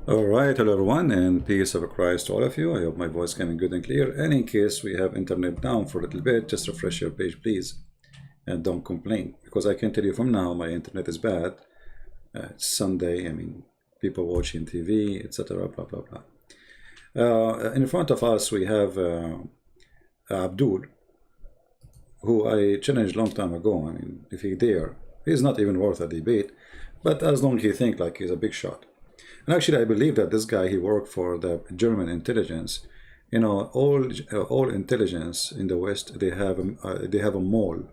All right, hello everyone, and peace of Christ to all of you. I hope my voice coming good and clear. And in case we have internet down for a little bit, just refresh your page, please, and don't complain, because I can tell you from now my internet is bad. It's Sunday. I mean, people watching TV, etc. Blah blah blah. In front of us we have Abdul, who I challenged long time ago. I mean, if he dare, he's not even worth a debate. But as long as he think like he's a big shot. And actually, I believe that this guy, he worked for the German intelligence. You know, all intelligence in the West, they have a mole.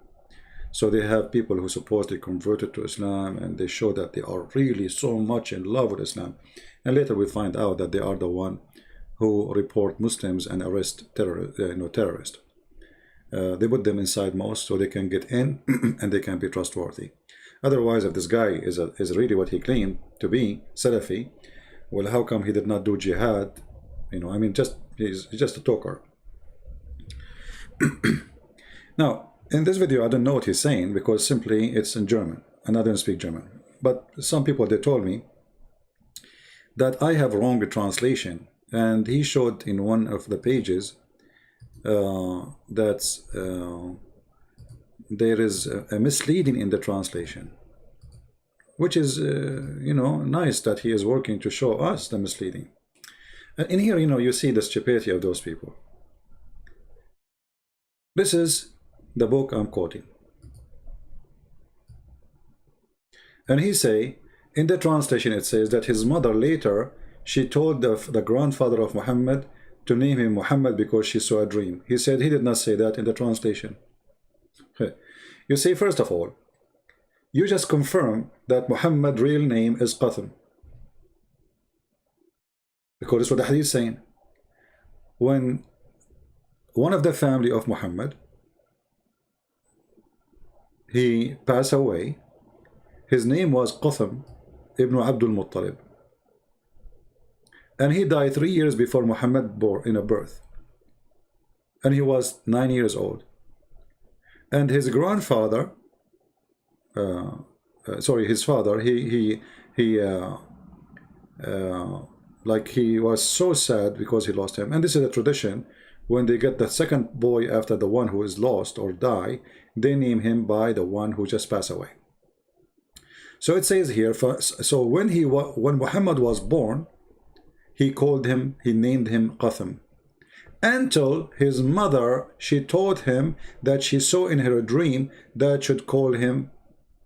So they have people who supposedly converted to Islam, and they show that they are really so much in love with Islam. And later we find out that they are the one who report Muslims and arrest terrorists. They put them inside mosques so they can get in and they can be trustworthy. Otherwise, if this guy is really what he claimed to be, Salafi, well, how come he did not do jihad? You know, I mean, he's just a talker. Now, in this video, I don't know what he's saying because simply it's in German and I don't speak German. But some people, they told me that I have wrong translation, and he showed in one of the pages that there is a misleading in the translation, which is, you know, nice that he is working to show us the misleading. In here, you know, you see the stupidity of those people. This is the book I'm quoting. And he say, in the translation, it says that his mother later, she told the grandfather of Muhammad to name him Muhammad because she saw a dream. He said he did not say that in the translation. You see, first of all, you just confirm that Muhammad's real name is Qasim, because that's what the hadith is saying. When one of the family of Muhammad, he passed away, his name was Qasim ibn Abdul Muttalib, and he died 3 years before Muhammad born in a birth, and he was 9 years old. And his grandfather, his father, like he was so sad because he lost him. And this is a tradition. When they get the second boy after the one who is lost or die, they name him by the one who just passed away. So it says here, so when Muhammad was born, he named him Qasim, until his mother, she told him that she saw in her dream that should call him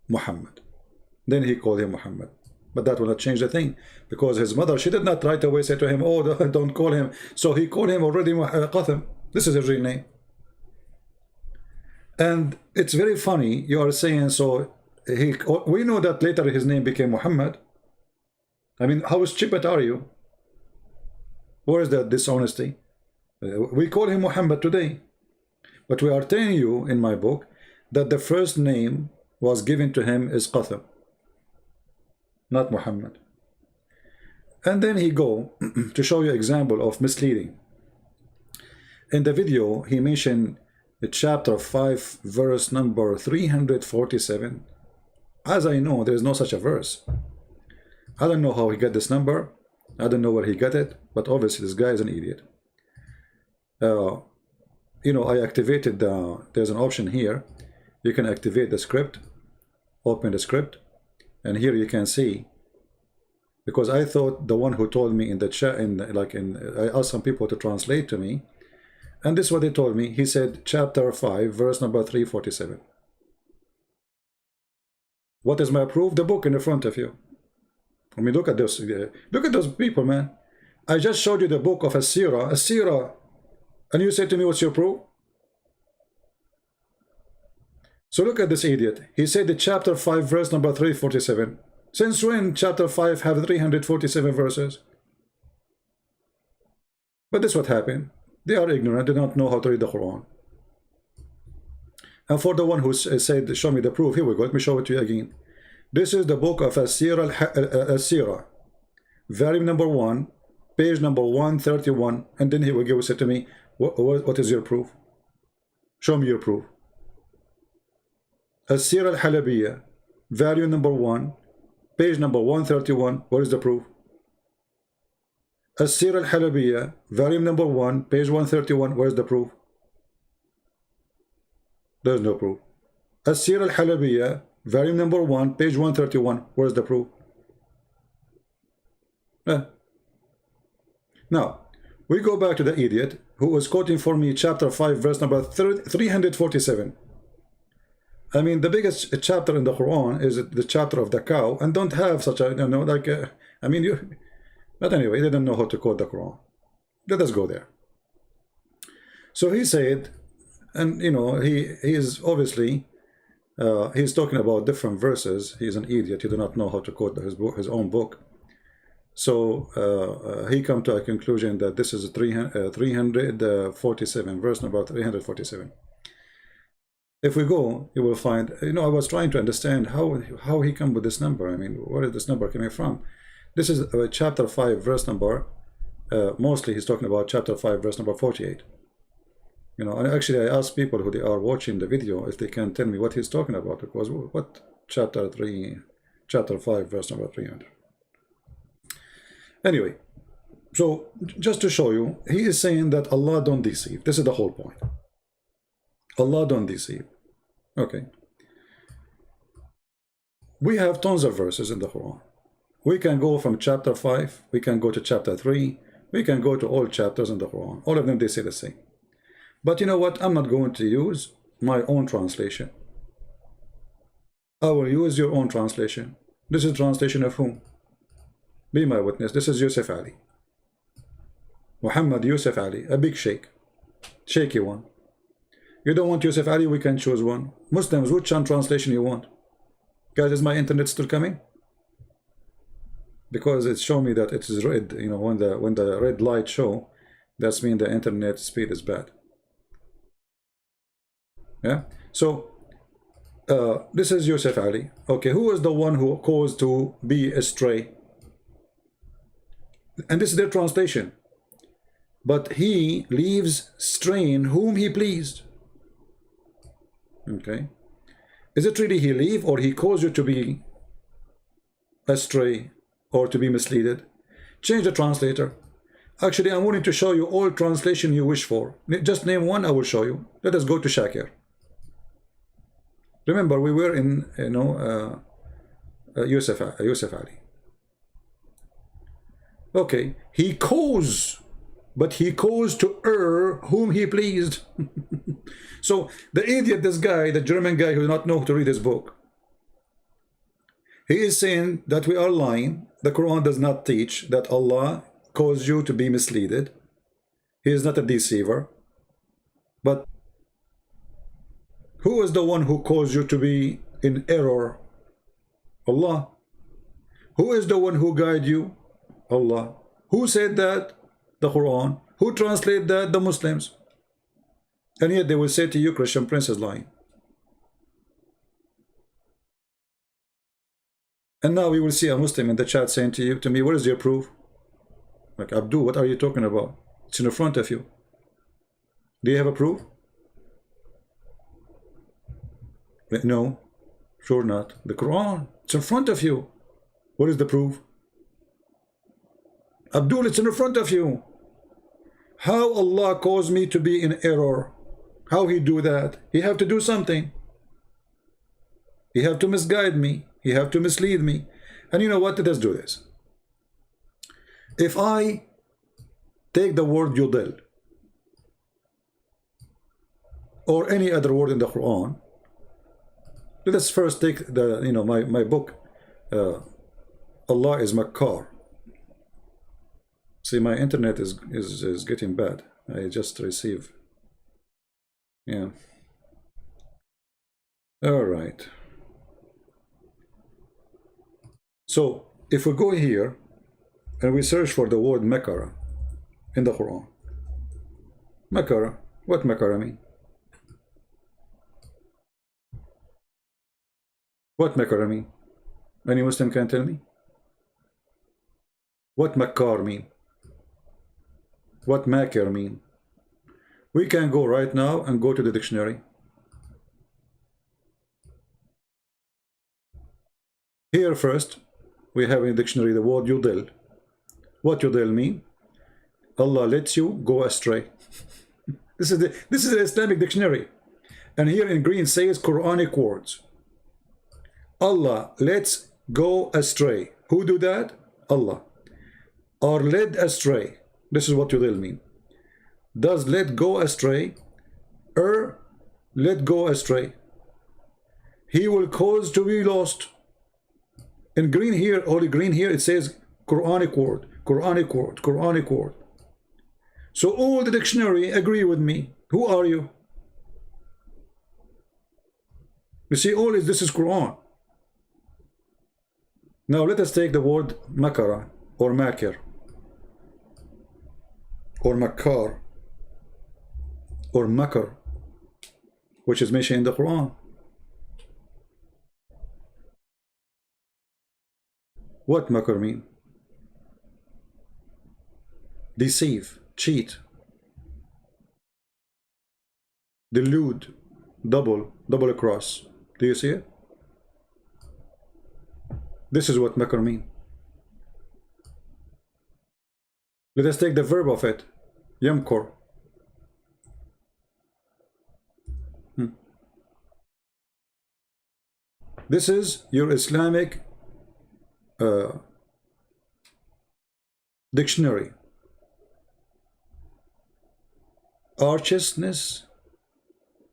Muhammad. Then he called him Muhammad. But that will not change the thing, because his mother, she did not right away say to him, oh, don't call him. So he called him already Qasim. This is his real name. And it's very funny, you are saying, so we know that later his name became Muhammad. I mean, how stupid are you? Where is that dishonesty? We call him Muhammad today, but we are telling you in my book that the first name was given to him is Qasim, not Muhammad. And then he go to show you example of misleading. In the video, he mentioned chapter 5, verse number 347. As I know, there is no such a verse. I don't know how he got this number. I don't know where he got it, but obviously this guy is an idiot. You know, I activated there's an option here. You can activate the script, open the script, and here you can see, because I thought the one who told me in the chat, I asked some people to translate to me, and this is what they told me. He said chapter 5, verse number 347. What is my proof? The book in the front of you. I mean, look at this. Look at those people, man. I just showed you the book of As-Sirah. And you say to me, what's your proof? So look at this idiot. He said the chapter 5, verse number 347. Since when chapter 5 have 347 verses? But this is what happened. They are ignorant. They don't know how to read the Quran. And for the one who said, show me the proof, here we go. Let me show it to you again. This is the book of As-Sirah, volume number 1, page number 131. And then he will give it to me, what is your proof? Show me your proof. As-Sirah al-Halabiyya, volume number 1, page number 131. What is the proof? As-Sir al-Halabiyya, volume number 1, page 131. Where's the proof? There's no proof. As-Sir al-Halabiyya, volume number 1, page 131. Where's the proof? Now, we go back to the idiot who was quoting for me chapter 5, verse number 347. I mean, the biggest chapter in the Quran is the chapter of the cow, and don't have such a, like, I mean, but anyway, they don't know how to quote the Quran. Let us go there. So he said, and he is obviously, he's talking about different verses. He's an idiot. He do not know how to quote his own book. So he come to a conclusion that this is 347, verse number 347. If we go, you will find, I was trying to understand how he come with this number. I mean, where is this number coming from? This is chapter 5, verse number, mostly he's talking about chapter 5, verse number 48. And actually I asked people who they are watching the video if they can tell me what he's talking about, because what chapter 5, verse number 300. Anyway, so just to show you, he is saying that Allah don't deceive. This is the whole point. Allah don't deceive. Okay. We have tons of verses in the Quran. We can go from chapter 5, we can go to chapter 3, we can go to all chapters in the Quran. All of them, they say the same. But you know what? I'm not going to use my own translation. I will use your own translation. This is translation of whom? Be my witness. This is Yusuf Ali. Muhammad Yusuf Ali, a big sheikh. Shaky one. You don't want Yusuf Ali, we can choose one. Muslims, which translation you want? Guys, is my internet still coming? Because it's showing me that it is red. When the red light show, that's mean the internet speed is bad. Yeah. So this is Yusuf Ali. Okay, who is the one who caused to be astray? And this is their translation. But he leaves straying whom he pleased. Okay. Is it really he leave, or he caused you to be astray or to be misleaded? Change the translator. Actually, I'm willing to show you all translation you wish for. Just name one, I will show you. Let us go to Shakir. Remember, we were in, Yusuf Ali. Okay, he caused, but he caused to err whom he pleased. So the idiot, this guy, the German guy who does not know how to read his book, he is saying that we are lying. The Quran does not teach that Allah caused you to be misled. He is not a deceiver. But who is the one who caused you to be in error? Allah. Who is the one who guide you? Allah. Who said that? The Quran. Who translate that? The Muslims. And yet they will say to you, Christian Prince is lying. And now we will see a Muslim in the chat saying to me, what is your proof? Like, Abdul, what are you talking about? It's in front of you. Do you have a proof? No, sure not. The Quran, it's in front of you. What is the proof? Abdul, it's in front of you. How Allah caused me to be in error? How He do that? He have to do something. He have to misguide me. He have to mislead me. And you know what? Let's do this. If I take the word yudil or any other word in the Quran, let us first take the my book. Allah is Makkar. See, my internet is getting bad. I just receive. Yeah. All right. So if we go here and we search for the word Makara in the Quran. Makara. What Makara mean? What Makara mean? Any Muslim can tell me? What Makkar mean? What Makir mean? We can go right now and go to the dictionary. Here first, we have in the dictionary the word yudil. What yudil mean? Allah lets you go astray. This is the Islamic dictionary. And here in green says Quranic words. Allah lets go astray. Who do that? Allah. Or led astray. This is what yudil mean. Does let go astray or let go astray? He will cause to be lost. In green here, only green here, it says Quranic word, Quranic word, Quranic word. So all the dictionary agree with me. Who are you? You see, all this is Quran. Now let us take the word makara or makir or makar or makar, which is mentioned in the Quran. What makar mean? Deceive, cheat, delude, double across. Do you see it? This is what makar mean. Let us take the verb of it, yamkur. This is your Islamic dictionary. Archestness,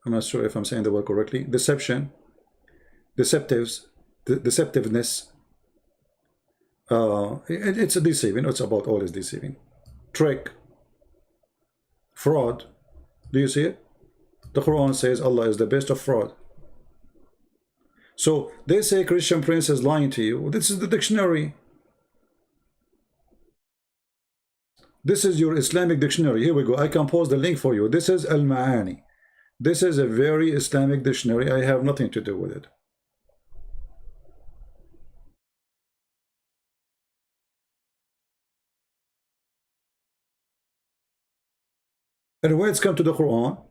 I'm not sure if I'm saying the word correctly. Deception, deceptiveness. It's a deceiving. It's about all is deceiving. Trick, fraud. Do you see it? The Quran says Allah is the best of fraud. So they say Christian Prince is lying to you. This is the dictionary. This is your Islamic dictionary. Here we go. I can post the link for you. This is Al-Ma'ani. This is a very Islamic dictionary. I have nothing to do with it. And when it's come to the Quran,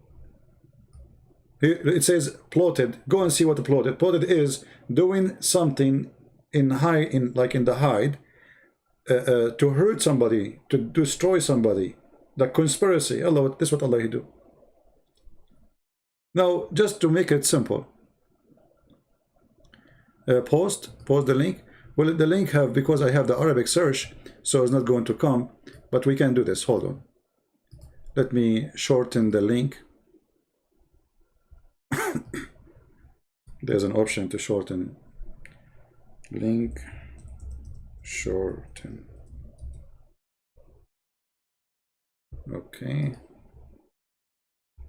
it says plotted. Go and see what the plotted. Plotted is doing something in the hide, to hurt somebody, to destroy somebody. The conspiracy. Allah, this is what Allah do. Now, just to make it simple, post the link. Well, the link because I have the Arabic search, so it's not going to come. But we can do this. Hold on. Let me shorten the link. There's an option to shorten link. Shorten. Okay.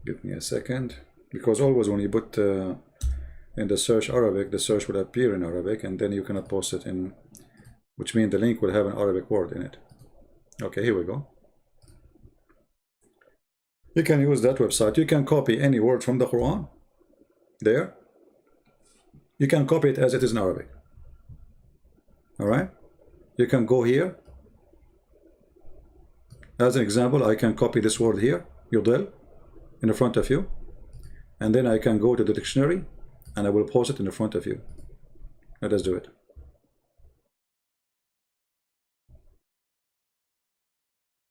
Give me a second. Because always when you put in the search Arabic, the search will appear in Arabic, and then you cannot post it in, which means the link will have an Arabic word in it. Okay, here we go. You can use that website. You can copy any word from the Quran. There. You can copy it as it is in Arabic. Alright? You can go here. As an example, I can copy this word here, yudil, in the front of you. And then I can go to the dictionary and I will post it in the front of you. Let us do it.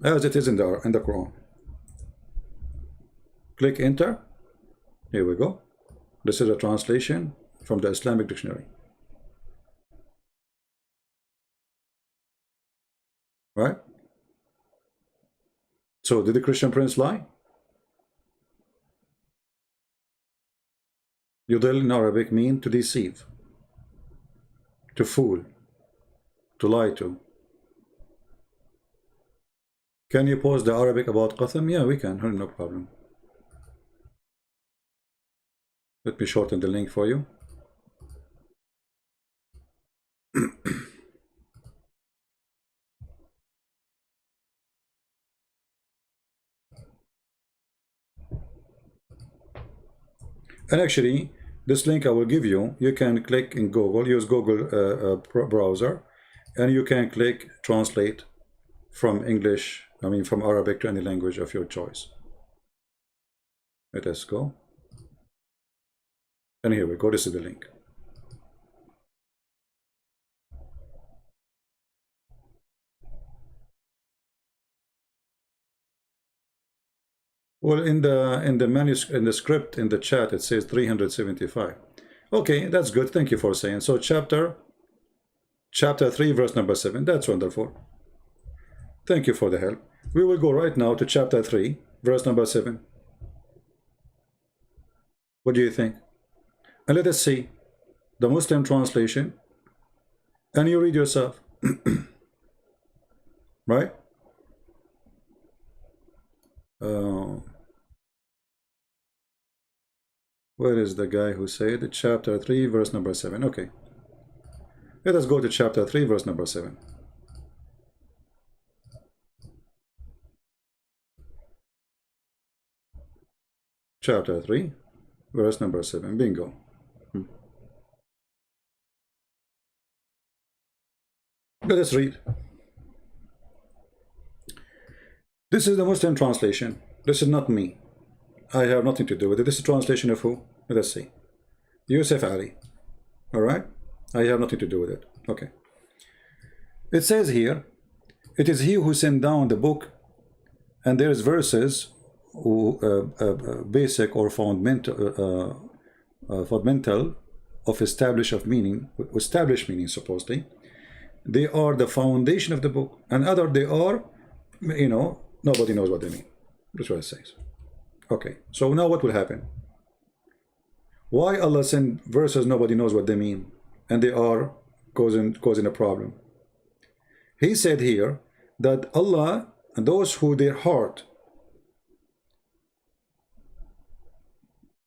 As it is in the Quran. Click enter. Here we go. This is a translation from the Islamic dictionary. Right? So did the Christian Prince lie? Yudil in Arabic mean to deceive, to fool, to lie to. Can you post the Arabic about Qatham? Yeah, we can, no problem. Let me shorten the link for you. And actually, this link I will give you, you can click in Google, use Google browser, and you can click translate from English, from Arabic to any language of your choice. Let us go. And here we go, this is the link. Well, in the manuscript, in the script, in the chat, it says 375. Okay, that's good. Thank you for saying. So chapter 3, verse number 7. That's wonderful. Thank you for the help. We will go right now to chapter 3, verse number 7. What do you think? And let us see the Muslim translation. And you read yourself. Right? Where is the guy who said chapter 3, verse number 7? Okay. Let us go to chapter 3, verse number 7. Chapter 3, verse number 7. Bingo. Let us read. This is the Muslim translation. This is not me. I have nothing to do with it. This is translation of who? Let us see. Yusuf Ali. Alright? I have nothing to do with it. Okay. It says here, it is he who sent down the book, and there's verses basic or fundamental of established meaning supposedly. They are the foundation of the book, and other they are, you know, nobody knows what they mean. That's what it says. Okay, so now what will happen? Why Allah send verses nobody knows what they mean, and they are causing a problem? He said here that Allah and those who their heart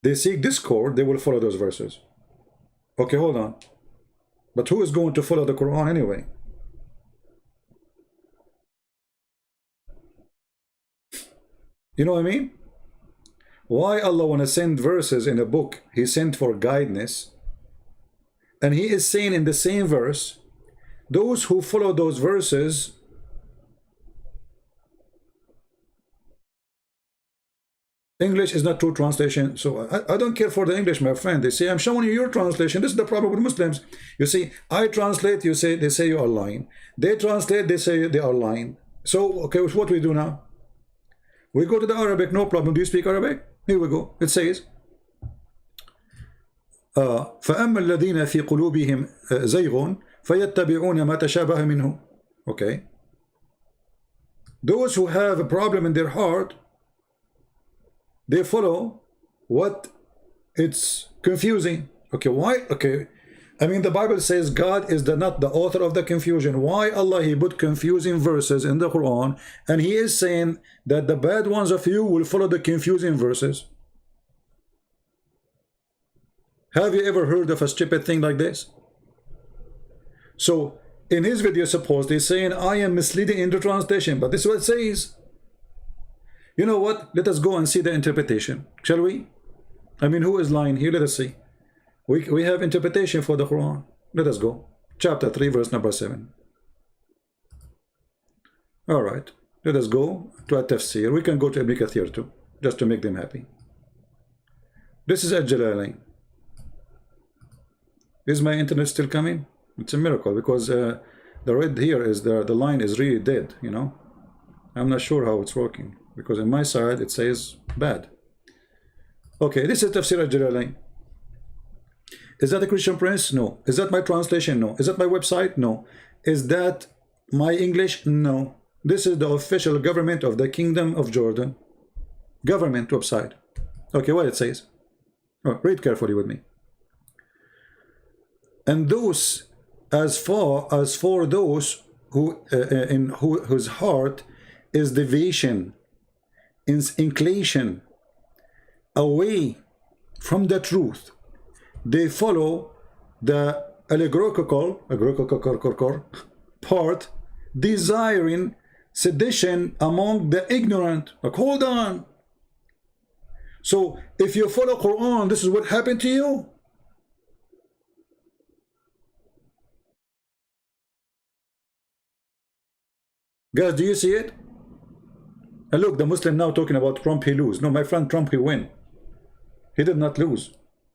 they seek discord, they will follow those verses. Okay, hold on. But who is going to follow the Quran anyway? You know what I mean? Why Allah want to send verses in a book he sent for guidance, and he is saying in the same verse, those who follow those verses English is not true translation. So I don't care for the English, my friend. They say, I'm showing you your translation. This is the problem with Muslims. You see, I translate, they say you are lying. They translate, they say they are lying. So, okay, what we do now? We go to the Arabic, no problem. Do you speak Arabic? Here we go. It says, فَأَمَّا الَّذِينَ فِي قُلُوبِهِمْ زَيْغٌ فَيَتَّبِعُونَ مَا تَشَابَهَ مِنْهُ. Okay. Those who have a problem in their heart, they follow what it's confusing. Okay, why? Okay, I mean the Bible says God is not the author of the confusion. Why Allah he put confusing verses in the Quran, and he is saying that the bad ones of you will follow the confusing verses? Have you ever heard of a stupid thing like this? So in his video supposedly saying I am misleading in the translation, but this is what it says. You know what? Let us go and see the interpretation, shall we? I mean, who is lying here? Let us see. We have interpretation for the Quran. Let us go. Chapter 3, verse number 7. All right. Let us go to a tafsir. We can go to Ibn Kathir too, just to make them happy. This is Al-Jalalain. Is my internet still coming? It's a miracle, because the red here is the line is really dead, you know. I'm not sure how it's working, because on my side it says bad. Okay, this is Tafsir Al-Jalalain. Is that a Christian Prince? No. Is that my translation? No. Is that my website? No. Is that my English? No. This is the official government of the Kingdom of Jordan. Government website. Okay, what it says. Oh, read carefully with me. And those, as for those who whose heart is deviation, inclination away from the truth, they follow the allegorical part, desiring sedition among the ignorant. Like, hold on. So if you follow Quran, this is what happened to you? Guys, do you see it? And look, the Muslim now talking about Trump, he lose. No, my friend, Trump, he win. He did not lose.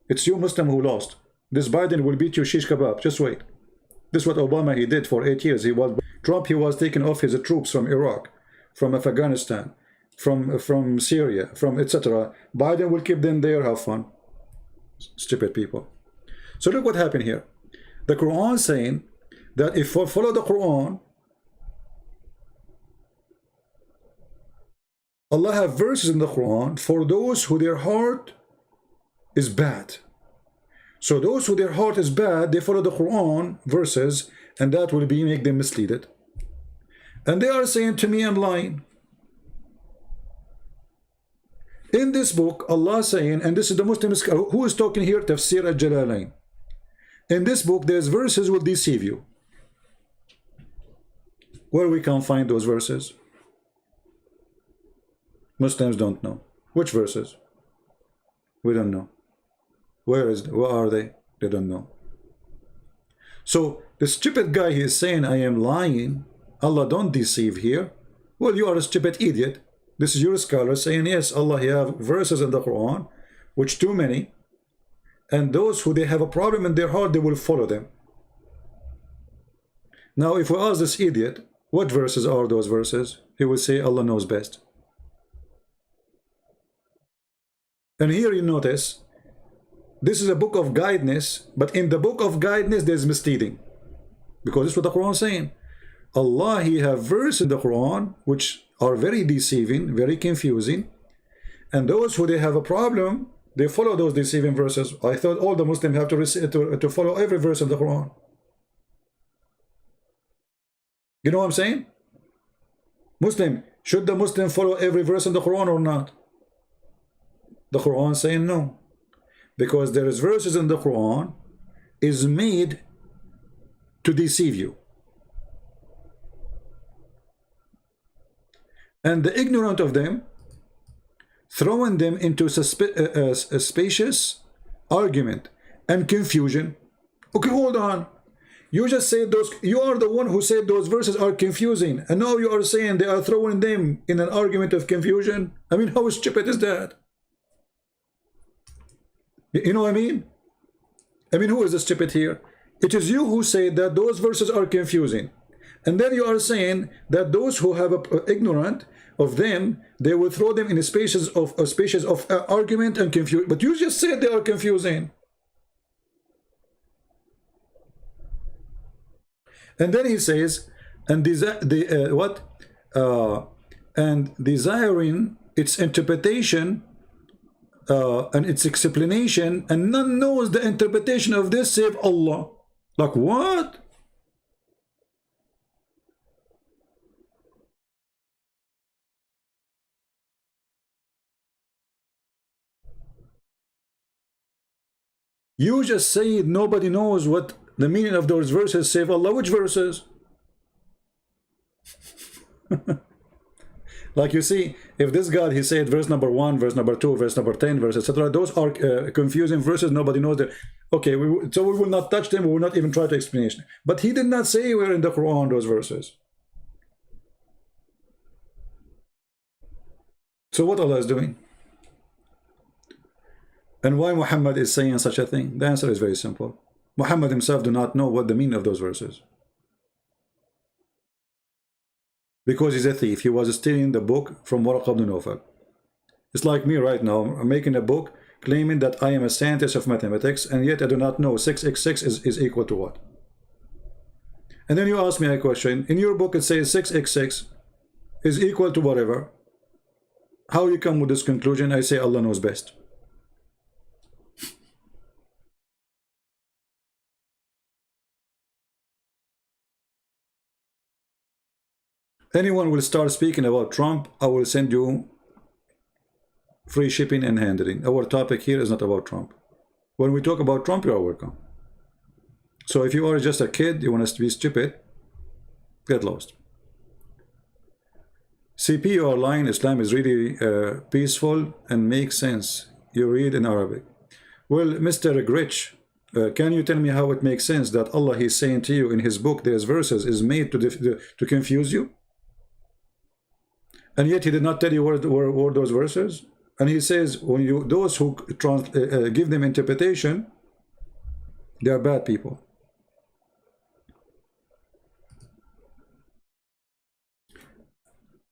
It's you Muslim who lost. This Biden will beat you shish kebab. Just wait. This is what Obama he did for 8 years. Trump he was taking off his troops from Iraq, from Afghanistan. from Syria, from etc. Biden will keep them there, have fun. Stupid people. So look what happened here. The Quran saying that if we follow the Quran, Allah have verses in the Quran for those who their heart is bad. So those who their heart is bad, they follow the Quran verses, and that will be make them misleaded. And they are saying to me, I'm lying. In this book, Allah saying, and this is the Muslim who is talking here, Tafsir al-Jalalain. In this book, there's verses will deceive you. Where we can find those verses? Muslims don't know. Which verses? We don't know. Where are they? They don't know. So the stupid guy, he is saying, I am lying. Allah don't deceive here. Well, you are a stupid idiot. This is your scholar saying, yes, Allah, he have verses in the Quran, which too many. And those who they have a problem in their heart, they will follow them. Now, if we ask this idiot, what verses are those verses? He will say, Allah knows best. And here you notice, this is a book of guidance, but in the book of guidance, there's misleading. Because this is what the Quran is saying. Allah, he have verses in the Quran, which are very deceiving, very confusing. And those who they have a problem, they follow those deceiving verses. I thought all the Muslims have to follow every verse of the Quran. You know what I'm saying? Muslim, should the Muslim follow every verse in the Quran or not? The Quran is saying no. Because there is verses in the Quran is made to deceive you. And the ignorant of them, throwing them into a spacious argument and confusion. Okay, hold on. You just said those, you are the one who said those verses are confusing. And now you are saying they are throwing them in an argument of confusion. I mean, how stupid is that? You know what I mean? I mean, who is the stupid here? It is you who say that those verses are confusing. And then you are saying that those who have ignorant of them, they will throw them in a spaces of argument and confusion. But you just said they are confusing. And then he says, and desiring its interpretation and its explanation, and none knows the interpretation of this save Allah. Like what? You just say nobody knows what the meaning of those verses save Allah. Which verses? Like you see, if this God, he said verse number 1, verse number 2, verse number 10, verse etc. Those are confusing verses. Nobody knows that. Okay, so we will not touch them. We will not even try to explanation. But he did not say where in the Quran those verses. So what Allah is doing? And why Muhammad is saying such a thing? The answer is very simple. Muhammad himself do not know what the meaning of those verses. Because he's a thief. He was stealing the book from Waraq ibn Nawfal. It's like me right now. I'm making a book claiming that I am a scientist of mathematics, and yet I do not know 6x6 is equal to what. And then you ask me a question. In your book it says 6x6 is equal to whatever. How you come with this conclusion? I say Allah knows best. Anyone will start speaking about Trump, I will send you free shipping and handling. Our topic here is not about Trump. When we talk about Trump, you are welcome. So if you are just a kid, you want us to be stupid, get lost. CP, you are lying. Islam is really peaceful and makes sense. You read in Arabic. Well, Mr. Grich, can you tell me how it makes sense that Allah, he's saying to you in his book, there's verses is made to confuse you? And yet he did not tell you where those verses. And he says, when you those who give them interpretation, they are bad people.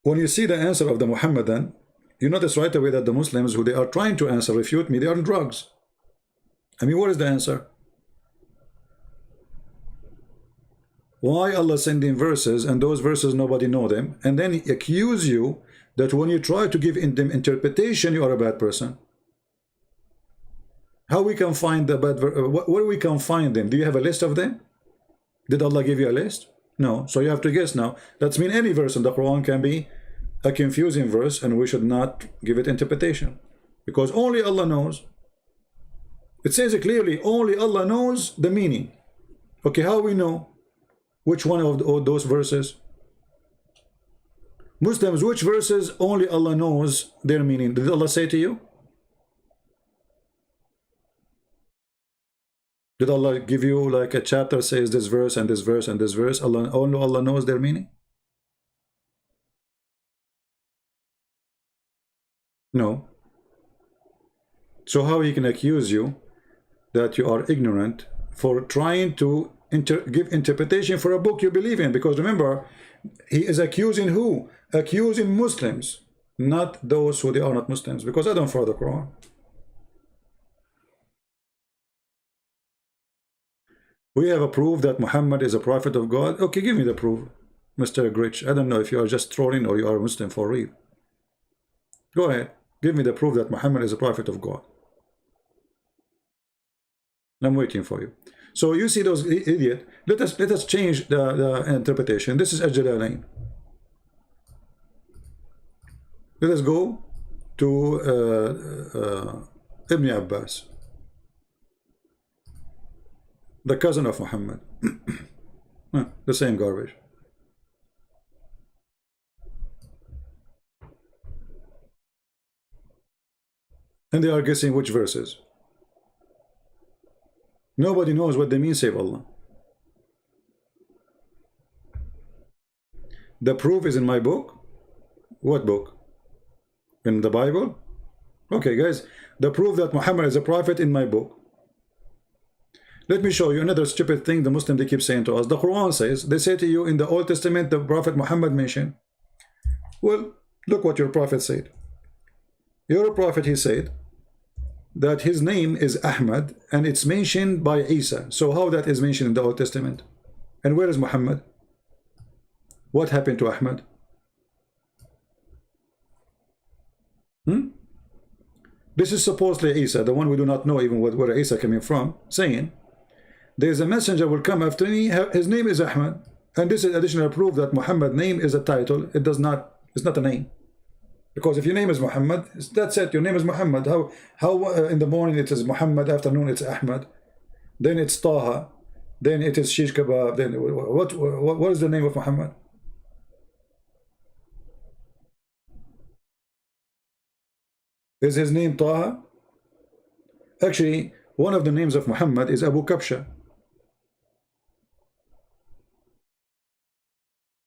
When you see the answer of the Muhammadan, you notice right away that the Muslims who they are trying to answer, refute me, they are on drugs. I mean, what is the answer? Why Allah sending verses and those verses nobody know them, and then he accuse you that when you try to give them interpretation, you are a bad person? How we can find the bad? Where we can find them? Do you have a list of them? Did Allah give you a list? No. So you have to guess now. That means any verse in the Quran can be a confusing verse, and we should not give it interpretation, because only Allah knows. It says it clearly, only Allah knows the meaning. Okay, how we know which one of those verses? Muslims, which verses only Allah knows their meaning? Did Allah say to you? Did Allah give you like a chapter says this verse and this verse and this verse? Only Allah knows their meaning? No. So how he can accuse you that you are ignorant for trying to give interpretation for a book you believe in? Because remember, he is accusing who? Accusing Muslims, not those who they are not Muslims, because I don't follow the Quran. We have a proof that Muhammad is a prophet of God. Okay, give me the proof, Mr. Grich. I don't know if you are just trolling or you are a Muslim for real. Go ahead, give me the proof that Muhammad is a prophet of God. I'm waiting for you. So you see those idiot. Let us change the interpretation. This is Al-Jalalain. Let us go to Ibn Abbas, the cousin of Muhammad. The same garbage. And they are guessing which verses. Nobody knows what they mean save Allah. The proof is in my book. What book? In the Bible? Okay, guys, the proof that Muhammad is a prophet in my book. Let me show you another stupid thing the Muslims they keep saying to us. The Quran says, they say to you in the Old Testament, the Prophet Muhammad mentioned. Well, look what your prophet said. Your prophet, he said that his name is Ahmad, and it's mentioned by Isa. So how that is mentioned in the Old Testament? And where is Muhammad? What happened to Ahmad? This is supposedly Isa, the one we do not know even where Isa coming from, saying there is a messenger will come after me, his name is Ahmad. And this is additional proof that Muhammad's name is a title. It's not a name. Because if your name is Muhammad, that's it, your name is Muhammad. How in the morning it is Muhammad, afternoon it's Ahmad, then it's Taha, then it is Shish Kebab, then what is the name of Muhammad? Is his name Taha? Actually, one of the names of Muhammad is Abu Kabsha.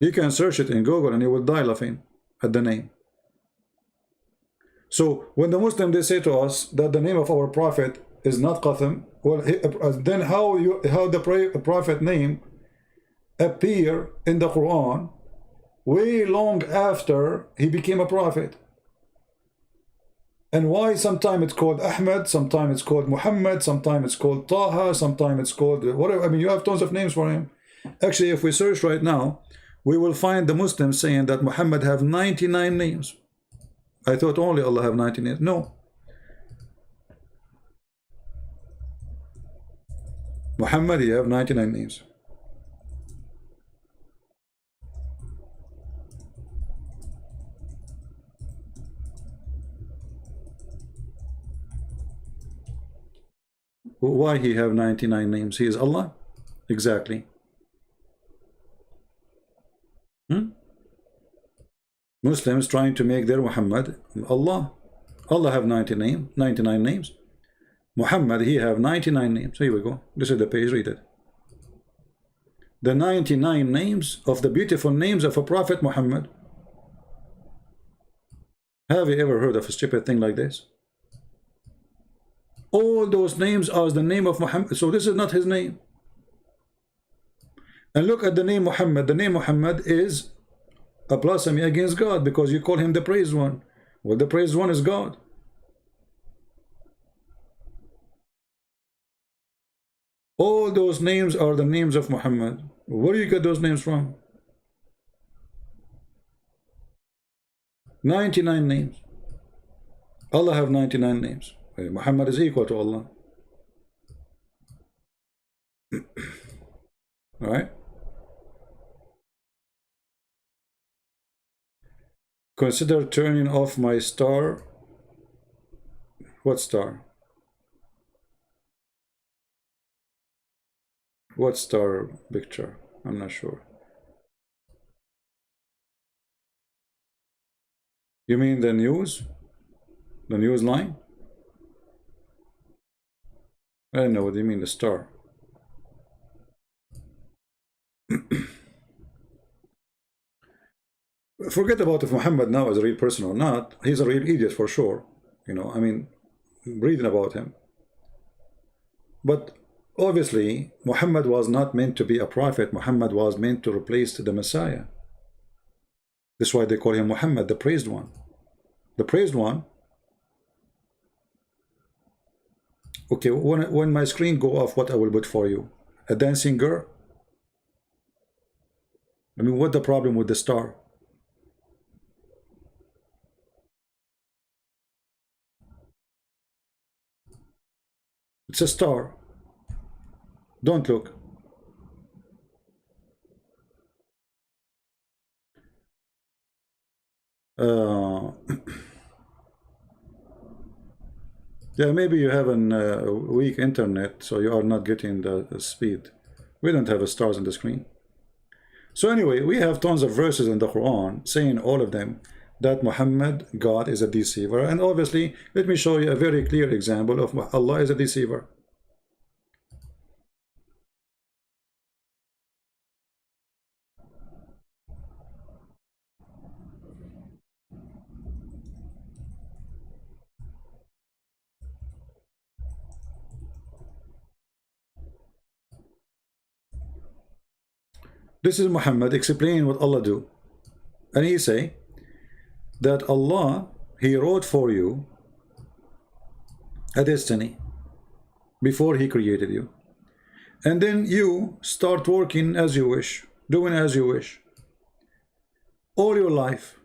You can search it in Google and you will die laughing at the name. So when the Muslim they say to us that the name of our prophet is not Qasim, well, then how the prophet name appear in the Quran way long after he became a prophet? And why sometimes it's called Ahmad, sometimes it's called Muhammad, sometimes it's called Taha, sometimes it's called whatever. I mean, you have tons of names for him. Actually, if we search right now, we will find the Muslims saying that Muhammad have 99 names. I thought only Allah have 99 names. No. Muhammad, he have 99 names. Why he have 99 names? He is Allah? Exactly. Muslims trying to make their Muhammad Allah. Allah have 99 names. Muhammad, he have 99 names. So here we go. This is the page, read it. The 99 names of the beautiful names of a Prophet Muhammad. Have you ever heard of a stupid thing like this? All those names are the name of Muhammad. So this is not his name. And look at the name Muhammad. The name Muhammad is a blasphemy against God because you call him the praised one. Well, the praised one is God. All those names are the names of Muhammad. Where do you get those names from? 99 names. Allah have 99 names. Muhammad is equal to Allah. All right. Consider turning off my star. What star? What star picture? I'm not sure. You mean the news? The news line? I don't know what you mean, the star. Forget about if Muhammad now is a real person or not. He's a real idiot for sure. You know, I mean, reading about him. But obviously, Muhammad was not meant to be a prophet. Muhammad was meant to replace the Messiah. That's why they call him Muhammad, the praised one. The praised one. Okay, when my screen go off, what I will put for you? A dancing girl? I mean, what's the problem with the star? It's a star. Don't look. Yeah, maybe you have a weak internet, so you are not getting the speed. We don't have stars on the screen. So anyway, we have tons of verses in the Quran saying all of them that Muhammad, God, is a deceiver. And obviously, let me show you a very clear example of Allah is a deceiver. This is Muhammad explaining what Allah do. And he say that Allah, he wrote for you a destiny before he created you. And then you start working as you wish, doing as you wish. All your life,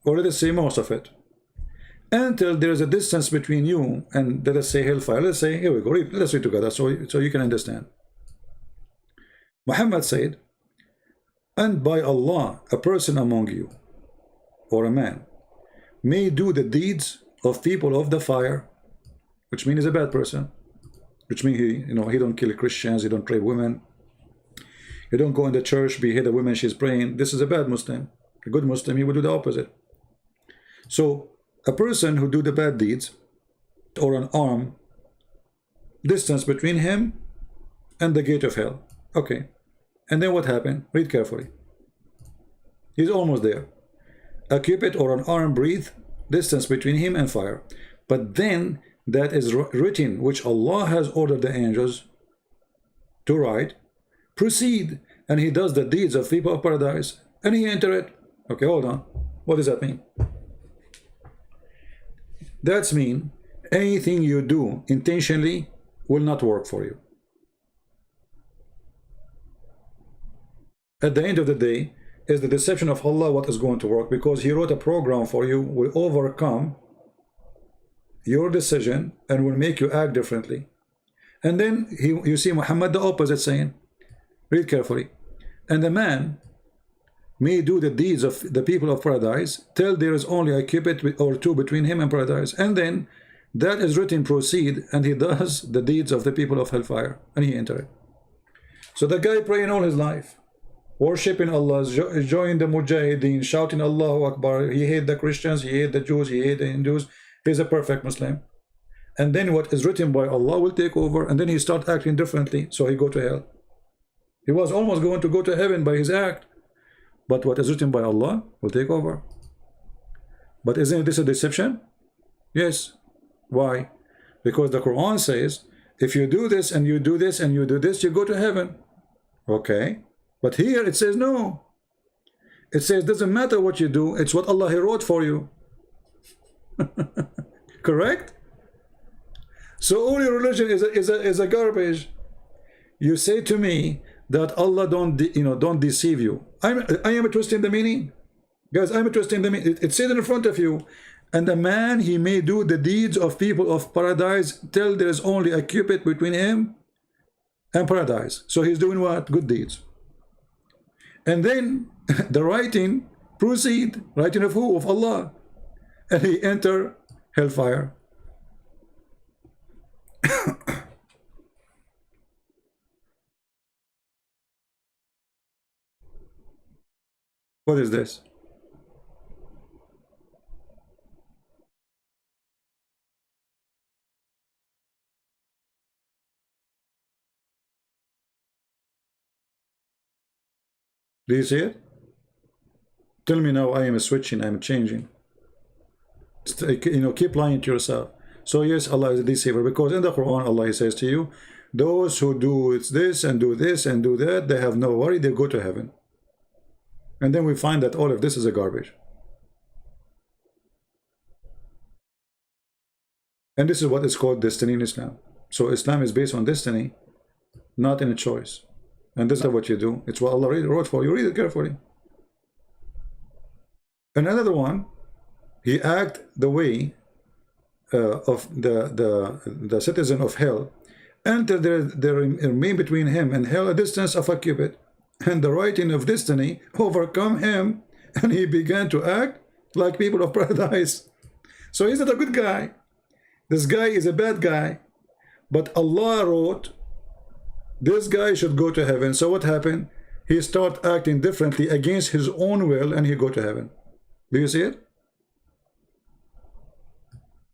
or let us say most of it. Until there is a distance between you and, let us say, hellfire. Let's say, here we go, let's read together so you can understand. Muhammad said, and by Allah, a person among you, or a man, may do the deeds of people of the fire, which means he's a bad person, which means he don't kill Christians, he don't rape women, he don't go in the church, behead a woman she's praying. This is a bad Muslim. A good Muslim, he will do the opposite. So a person who do the bad deeds, or an arm distance between him and the gate of hell. Okay. And then what happened? Read carefully. He's almost there. A cubit or an arm breadth distance between him and fire. But then that is written, which Allah has ordered the angels to write. Proceed, and he does the deeds of people of paradise, and he enter it. Okay, hold on. What does that mean? That's mean anything you do intentionally will not work for you. At the end of the day, is the deception of Allah what is going to work, because he wrote a program for you, will overcome your decision and will make you act differently. And then you see Muhammad the opposite saying, read carefully, and the man may do the deeds of the people of paradise till there is only a cubit or two between him and paradise, and then that is written, proceed, and he does the deeds of the people of hellfire, and he enter it. So the guy praying all his life, worshipping Allah, joining the Mujahideen, shouting Allahu Akbar, he hate the Christians, he hate the Jews, he hate the Hindus, he's a perfect Muslim. And then what is written by Allah will take over, and then he start acting differently, so he go to hell. He was almost going to go to heaven by his act, but what is written by Allah will take over. But isn't this a deception? Yes. Why? Because the Quran says, if you do this and you do this and you do this, you go to heaven. Okay. But here it says no. It says, doesn't matter what you do, it's what Allah He wrote for you. Correct? So all your religion is a garbage. You say to me that Allah don't deceive you. I am twisting the meaning. Guys, I'm twisting the meaning. It says in front of you, and a man, he may do the deeds of people of paradise till there is only a cubit between him and paradise. So he's doing what? Good deeds. And then the writing proceed, writing of who? Of Allah. And he enter hellfire. What is this? Do you see it? Tell me now I am switching, I'm changing. Keep lying to yourself. So yes, Allah is a deceiver, because in the Quran, Allah says to you, those who do this and do this and do that, they have no worry, they go to heaven. And then we find that all of this is a garbage. And this is what is called destiny in Islam. So Islam is based on destiny, not in a choice. And this is what you do. It's what Allah wrote for you. Read it carefully. And another one, he act the way of the citizen of hell, until there remain between him and hell a distance of a cubit, and the writing of destiny overcome him, and he began to act like people of paradise. So he's not a good guy. This guy is a bad guy. But Allah wrote, this guy should go to heaven. So what happened? He start acting differently against his own will, and he go to heaven. Do you see it?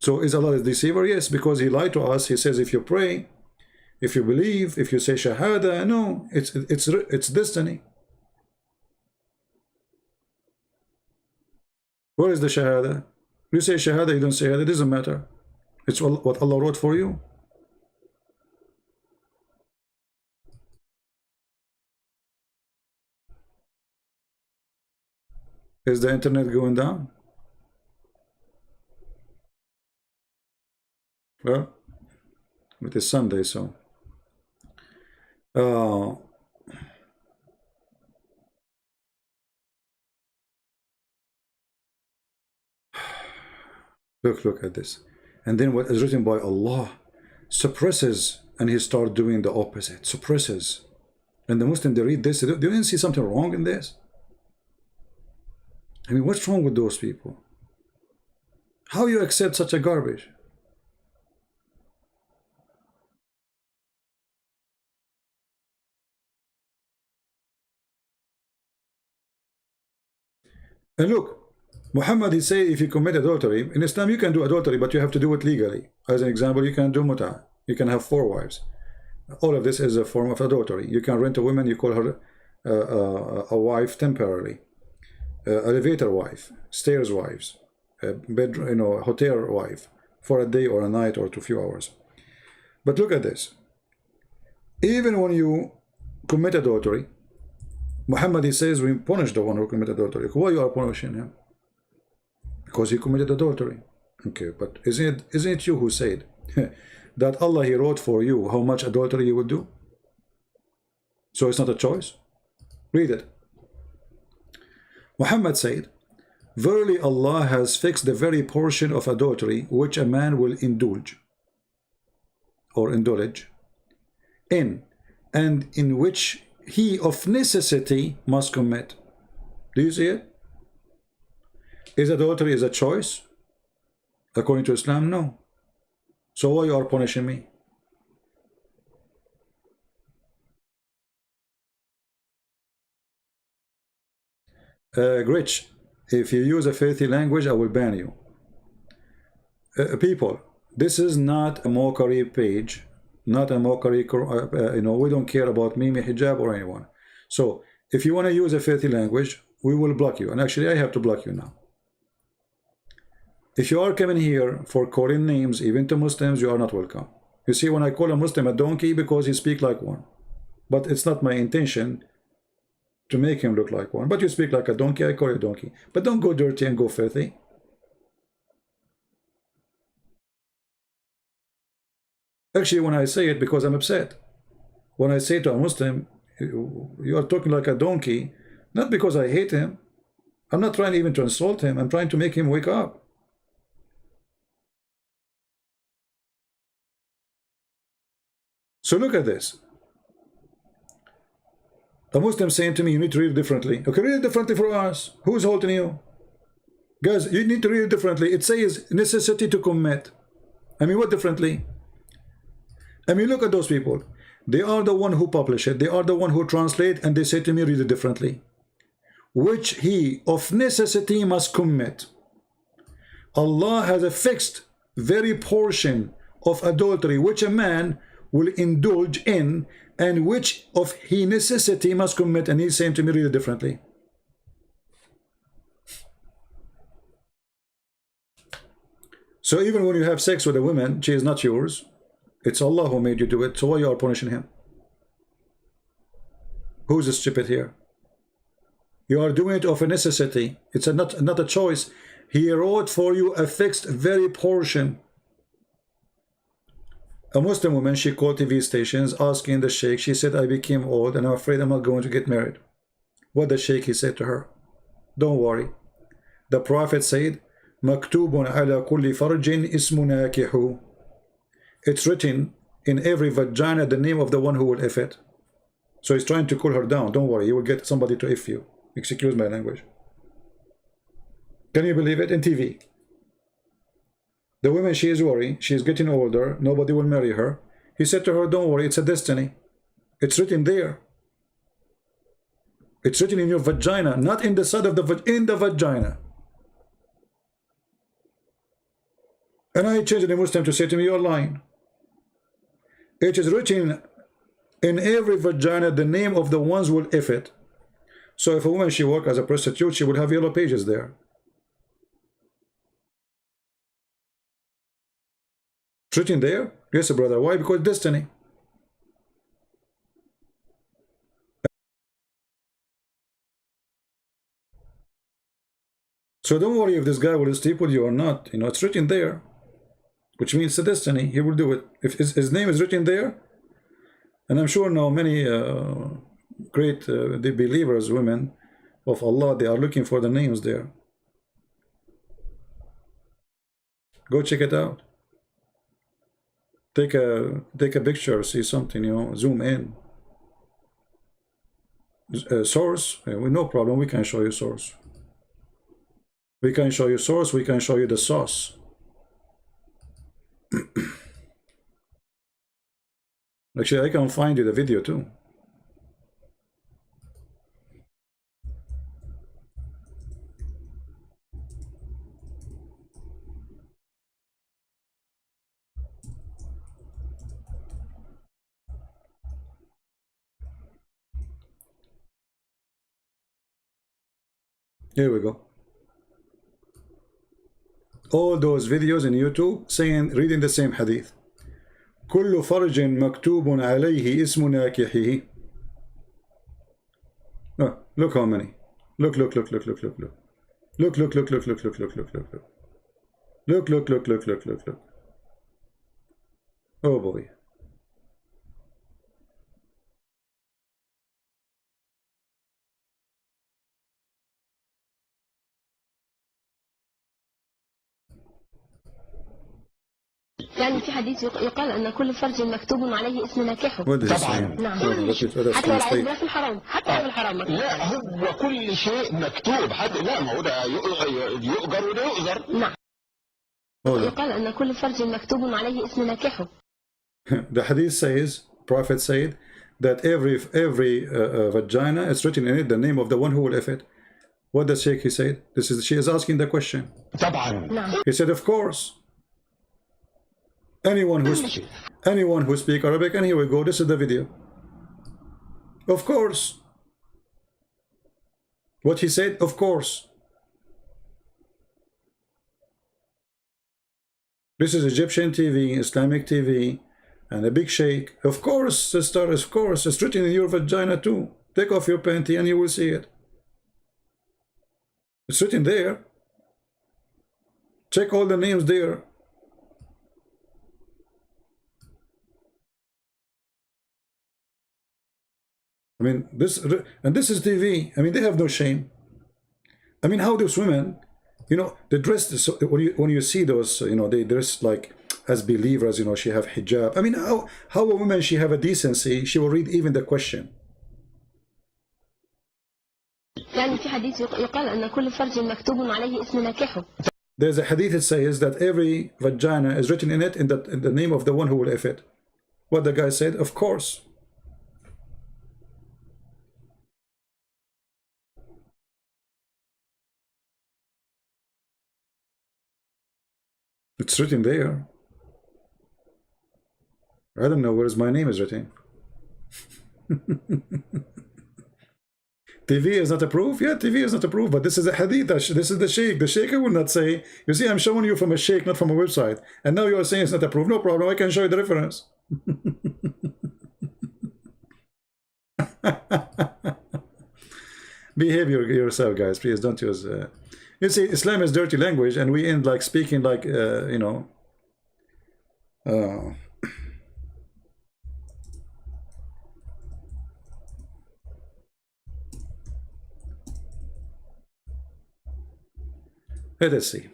So is Allah a deceiver? Yes, because he lied to us. He says if you pray, if you believe, if you say shahada, no, it's destiny. Where is the shahada? You say shahada, you don't say shahada, it doesn't matter. It's what Allah wrote for you. Is the internet going down? Well, it is Sunday, so look at this. And then what is written by Allah suppresses, and he starts doing the opposite, suppresses. And the Muslim, they read this, they didn't see something wrong in this. I mean, what's wrong with those people? How you accept such a garbage? And look, Muhammad, he say if you commit adultery, in Islam you can do adultery, but you have to do it legally. As an example, you can do muta. You can have 4 wives. All of this is a form of adultery. You can rent a woman, you call her a wife temporarily. Elevator wife, stairs wives, bedroom, hotel wife, for a day or a night or 2 few hours. But look at this. Even when you commit adultery, Muhammad, he says we punish the one who committed adultery. Why you are punishing him? Because he committed adultery. Okay, but isn't it you who said that Allah, he wrote for you how much adultery you would do? So it's not a choice. Read it. Muhammad said, verily Allah has fixed the very portion of adultery which a man will indulge in, and in which he of necessity must commit. Do you see it? Is adultery a choice? According to Islam, no. So why you are punishing me? Gritch, if you use a filthy language, I will ban you. People, this is not a mockery page, not a mockery, we don't care about Mimi Hijab or anyone. So if you want to use a filthy language, we will block you. And actually, I have to block you now. If you are coming here for calling names, even to Muslims, you are not welcome. You see, when I call a Muslim a donkey, because he speaks like one. But it's not my intention to make him look like one. But you speak like a donkey, I call you a donkey. But don't go dirty and go filthy. Actually, when I say it, because I'm upset. When I say to a Muslim, you are talking like a donkey, not because I hate him. I'm not trying even to insult him. I'm trying to make him wake up. So look at this. A Muslim saying to me, you need to read it differently. Okay, read it differently for us. Who's holding you? Guys, you need to read it differently. It says necessity to commit. I mean, what differently? I mean, look at those people. They are the one who publish it. They are the one who translate, and they say to me, read it differently. Which he of necessity must commit. Allah has a fixed very portion of adultery which a man will indulge in, and which of he necessity must commit. And he's saying to me, read it differently. So even when you have sex with a woman, she is not yours. It's Allah who made you do it. So why you are punishing him? Who's the stupid here? You are doing it of a necessity. It's not a choice. He wrote for you a fixed very portion. A Muslim woman, she called TV stations asking the sheikh. She said, I became old and I'm afraid I'm not going to get married. What the sheikh, he said to her, don't worry. The Prophet said, Maktubun ala kulli farjin ismu nakihu. It's written in every vagina the name of the one who will if it. So he's trying to cool her down. Don't worry, you will get somebody to if you. Excuse my language. Can you believe it? In TV. The woman, she is worried. She is getting older. Nobody will marry her. He said to her, don't worry, it's a destiny. It's written there. It's written in your vagina, not in the side of the in the vagina. And I changed the Muslim to say to me, you're lying. It is written in every vagina the name of the ones who will if it. So if a woman, she work as a prostitute, she would have yellow pages there. It's written there? Yes, brother. Why? Because destiny. So don't worry if this guy will sleep with you or not. You know, it's written there, which means the destiny. He will do it. If his name is written there, and I'm sure now many great the believers, women of Allah, they are looking for the names there. Go check it out. Take a picture, see something, you know, zoom in. Source, no problem, we can show you source. We can show you source, we can show you the sauce. Actually, I can find you the video too. Here we go. All those videos in YouTube saying, reading the same hadith. كل فرج مكتوب عليه اسم ناكحه. Look how many. Look. Look. Look. Oh boy. يعني في حديث يقال أن كل فرج مكتوب عليه اسم ناكحه. طبعا. نعم. حتى لو عايز في الحرام، حتى لو الحرام مكتوب. لا، هو كل شيء مكتوب. حتى لا، ما هو ده يؤجر وده يؤجر. نعم. يقال أن كل فرج مكتوب عليه اسم ناكحه. The hadith says, Prophet said that every vagina is written in it the name of the one who will if it. What does Sheikh he said? She is asking the question. طبعا. نعم. He said, of course. Anyone who speak Arabic, and here we go, this is the video. Of course. What he said, of course. This is Egyptian TV, Islamic TV, and a big sheikh. Of course, sister, of course, it's written in your vagina too. Take off your panty and you will see it. It's written there. Check all the names there. I mean, this is TV. I mean, they have no shame. I mean, how those women, you know, they dress, so when you see those, you know, they dress like as believers, you know, she have hijab. I mean, how a woman, she have a decency, she will read even the question. يعني في حديث يقال أن كل فرج مكتوب عليه اسم ناكحه. There's a hadith that says that every vagina is written in it in the name of the one who will F it. What the guy said, of course. It's written there. I don't know where's my name is written. TV is not approved? Yeah, TV is not approved, but this is a hadith. This is the sheikh. The sheikh will not say, you see, I'm showing you from a sheikh, not from a website. And now you're saying it's not approved. No problem. I can show you the reference. Behave yourself, guys. Please don't use... You see, Islam is dirty language, and we end like speaking like, you know... Let us see.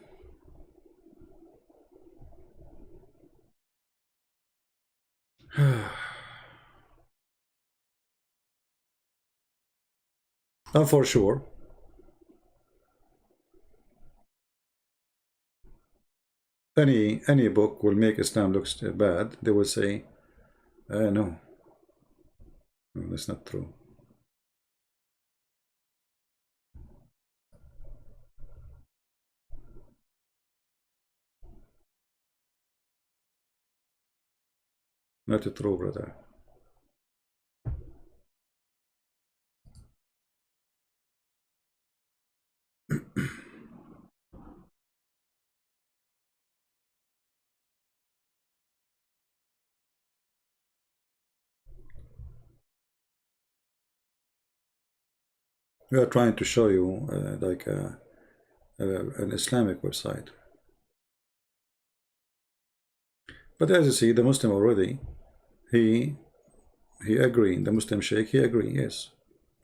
And for sure, any book will make Islam looks bad. They will say, no, that's not true. Not true, brother. We are trying to show you like an Islamic website. But as you see, the Muslim already, he agreed. The Muslim sheikh, he agreed. Yes,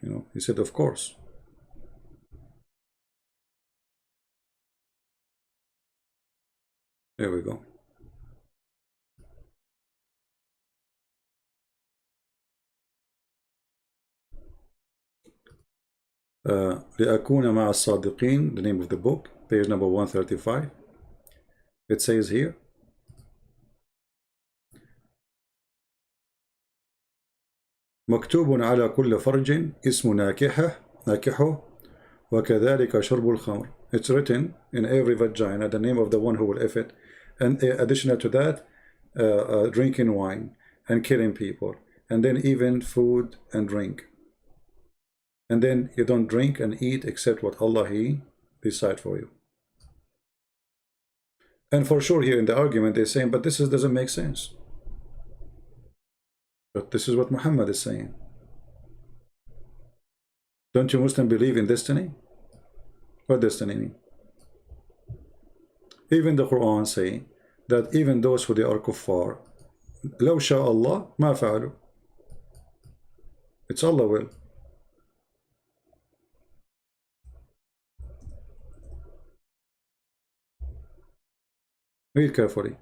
you know, he said, of course. There we go. لأكون مع الصادقين, the name of the book, page number 135. It says here, مكتوب على كل فرج اسم ناكحه وكذلك شرب الخمر. It's written in every vagina the name of the one who will F it, and additional to that, drinking wine and killing people, and then even food and drink. And then you don't drink and eat except what Allah He decide for you. And for sure here in the argument they're saying, but this doesn't make sense. But this is what Muhammad is saying. Don't you Muslims believe in destiny? What destiny mean? Even the Quran say that even those who they are kuffar, لو شاء الله ما فعلوا. It's Allah will. Read carefully.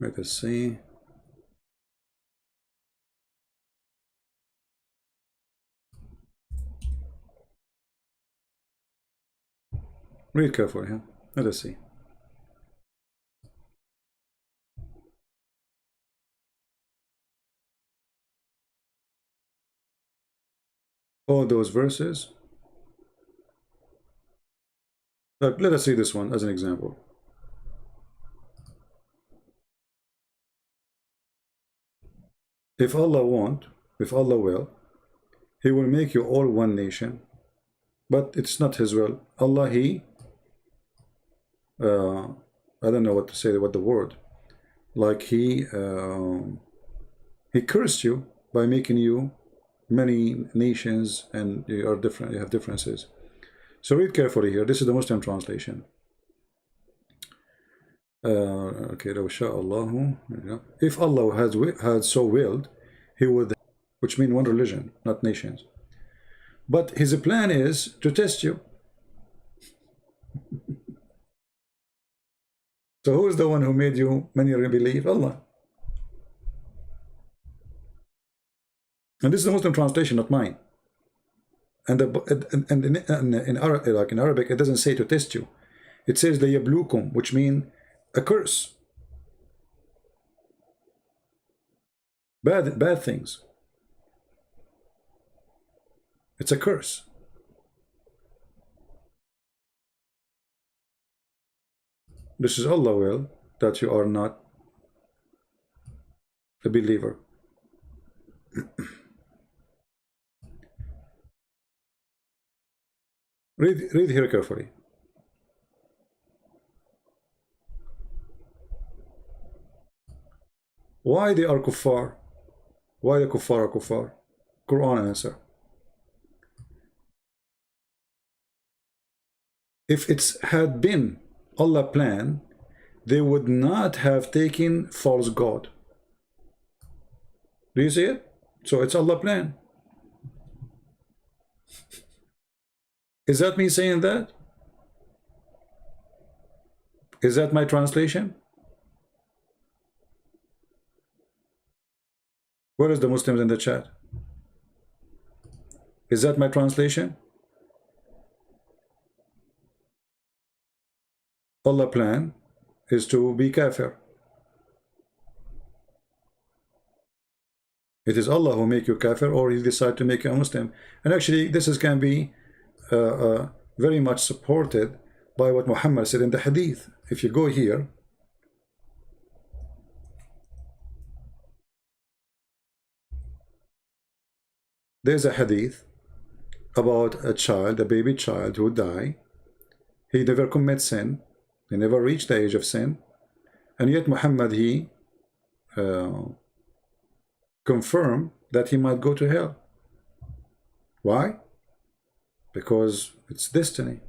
Let us see. Read carefully. Huh? Let us see. All those verses. Look, let us see this one as an example. If Allah want, if Allah will, He will make you all one nation, but it's not His will. Allah, I don't know what to say, what the word, like He cursed you by making you many nations, and you are different, you have differences. So read carefully here. This is the Muslim translation. Okay, if Allah had so willed, He would, which means one religion, not nations. But His plan is to test you. So who is the one who made you many believe? Allah. And this is the Muslim translation, not mine. And in Arabic, it doesn't say to test you. It says liyablukum, which means a curse. Bad things. It's a curse. This is Allah will that you are not a believer. Read here carefully. Why they are kuffar? Why the kuffar are kuffar? Quran answer. If it had been Allah plan, they would not have taken false God. Do you see it? So it's Allah plan. Is that me saying that? Is that my translation? Where is the Muslims in the chat? Is that my translation? Allah plan is to be kafir. It is Allah who make you kafir, or He decide to make you a Muslim. And actually this can be very much supported by what Muhammad said in the hadith. If you go here, there's a hadith about a child, a baby child who died. He never commit sin. He never reached the age of sin. And yet Muhammad, he confirmed that he might go to hell. Why? Because it's destiny.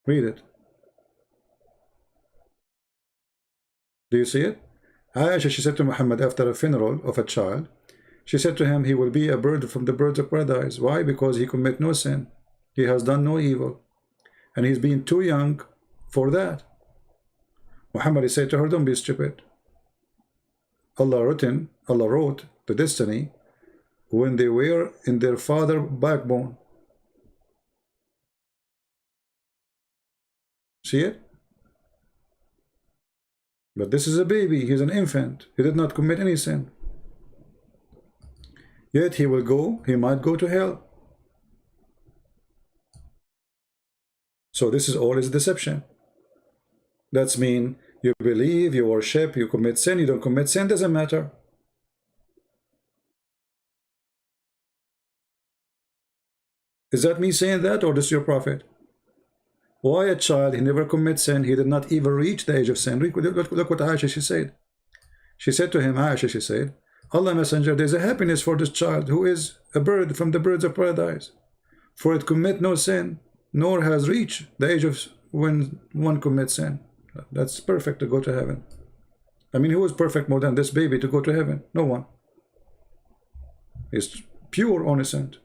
Read it. Do you see it? Aisha, she said to Muhammad after a funeral of a child, she said to him, he will be a bird from the birds of paradise. Why? Because he commit no sin. He has done no evil. And he's been too young for that. Muhammad said to her, don't be stupid. Allah wrote the destiny when they were in their father backbone. See it? But this is a baby, he's an infant. He did not commit any sin. Yet he might go to hell. So this is all is deception. That's mean you believe, you worship, you commit sin, you don't commit sin, doesn't matter. Is that me saying that, or this your prophet? Why a child, he never commits sin, he did not even reach the age of sin. Look what Aisha, she said. She said to him, Aisha, she said, Allah Messenger, there's a happiness for this child who is a bird from the birds of paradise. For it commit no sin, nor has reached the age of when one commits sin. That's perfect to go to heaven. I mean, who is perfect more than this baby to go to heaven? No one. He's pure innocent.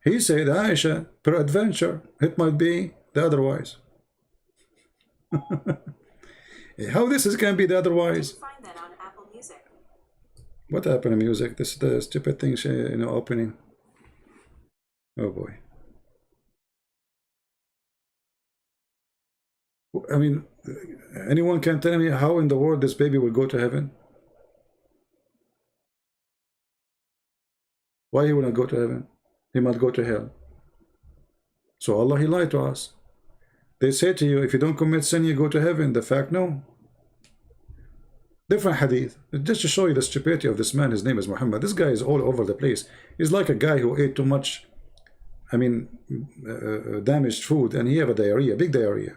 He said, Aisha, peradventure, it might be the otherwise. How this can be the otherwise? Find that on Apple Music. What happened to music? This is the stupid thing, opening. Oh boy. I mean, anyone can tell me how in the world this baby will go to heaven? Why he will not go to heaven? He might go to hell. So Allah, he lied to us. They say to you, if you don't commit sin, you go to heaven. The fact, no. Different hadith. Just to show you the stupidity of this man, his name is Muhammad. This guy is all over the place. He's like a guy who ate too much, I mean, damaged food, and he have a diarrhea, big diarrhea.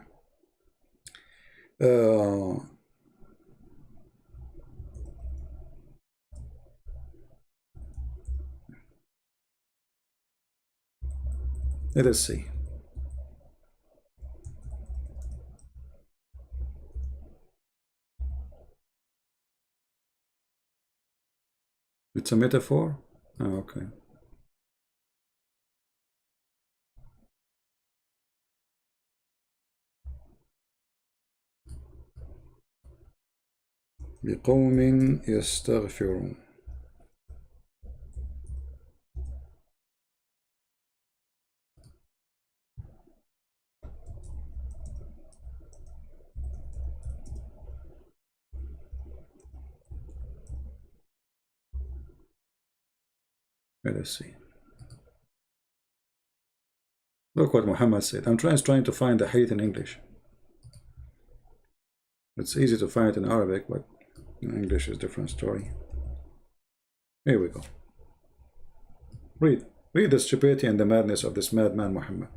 Let us see. It's a metaphor? Oh, okay. بقوم يستغفرون. Let us see. Look what Muhammad said. I'm trying to find the hadith in English. It's easy to find it in Arabic, but in English is a different story. Here we go. Read the stupidity and the madness of this madman Muhammad.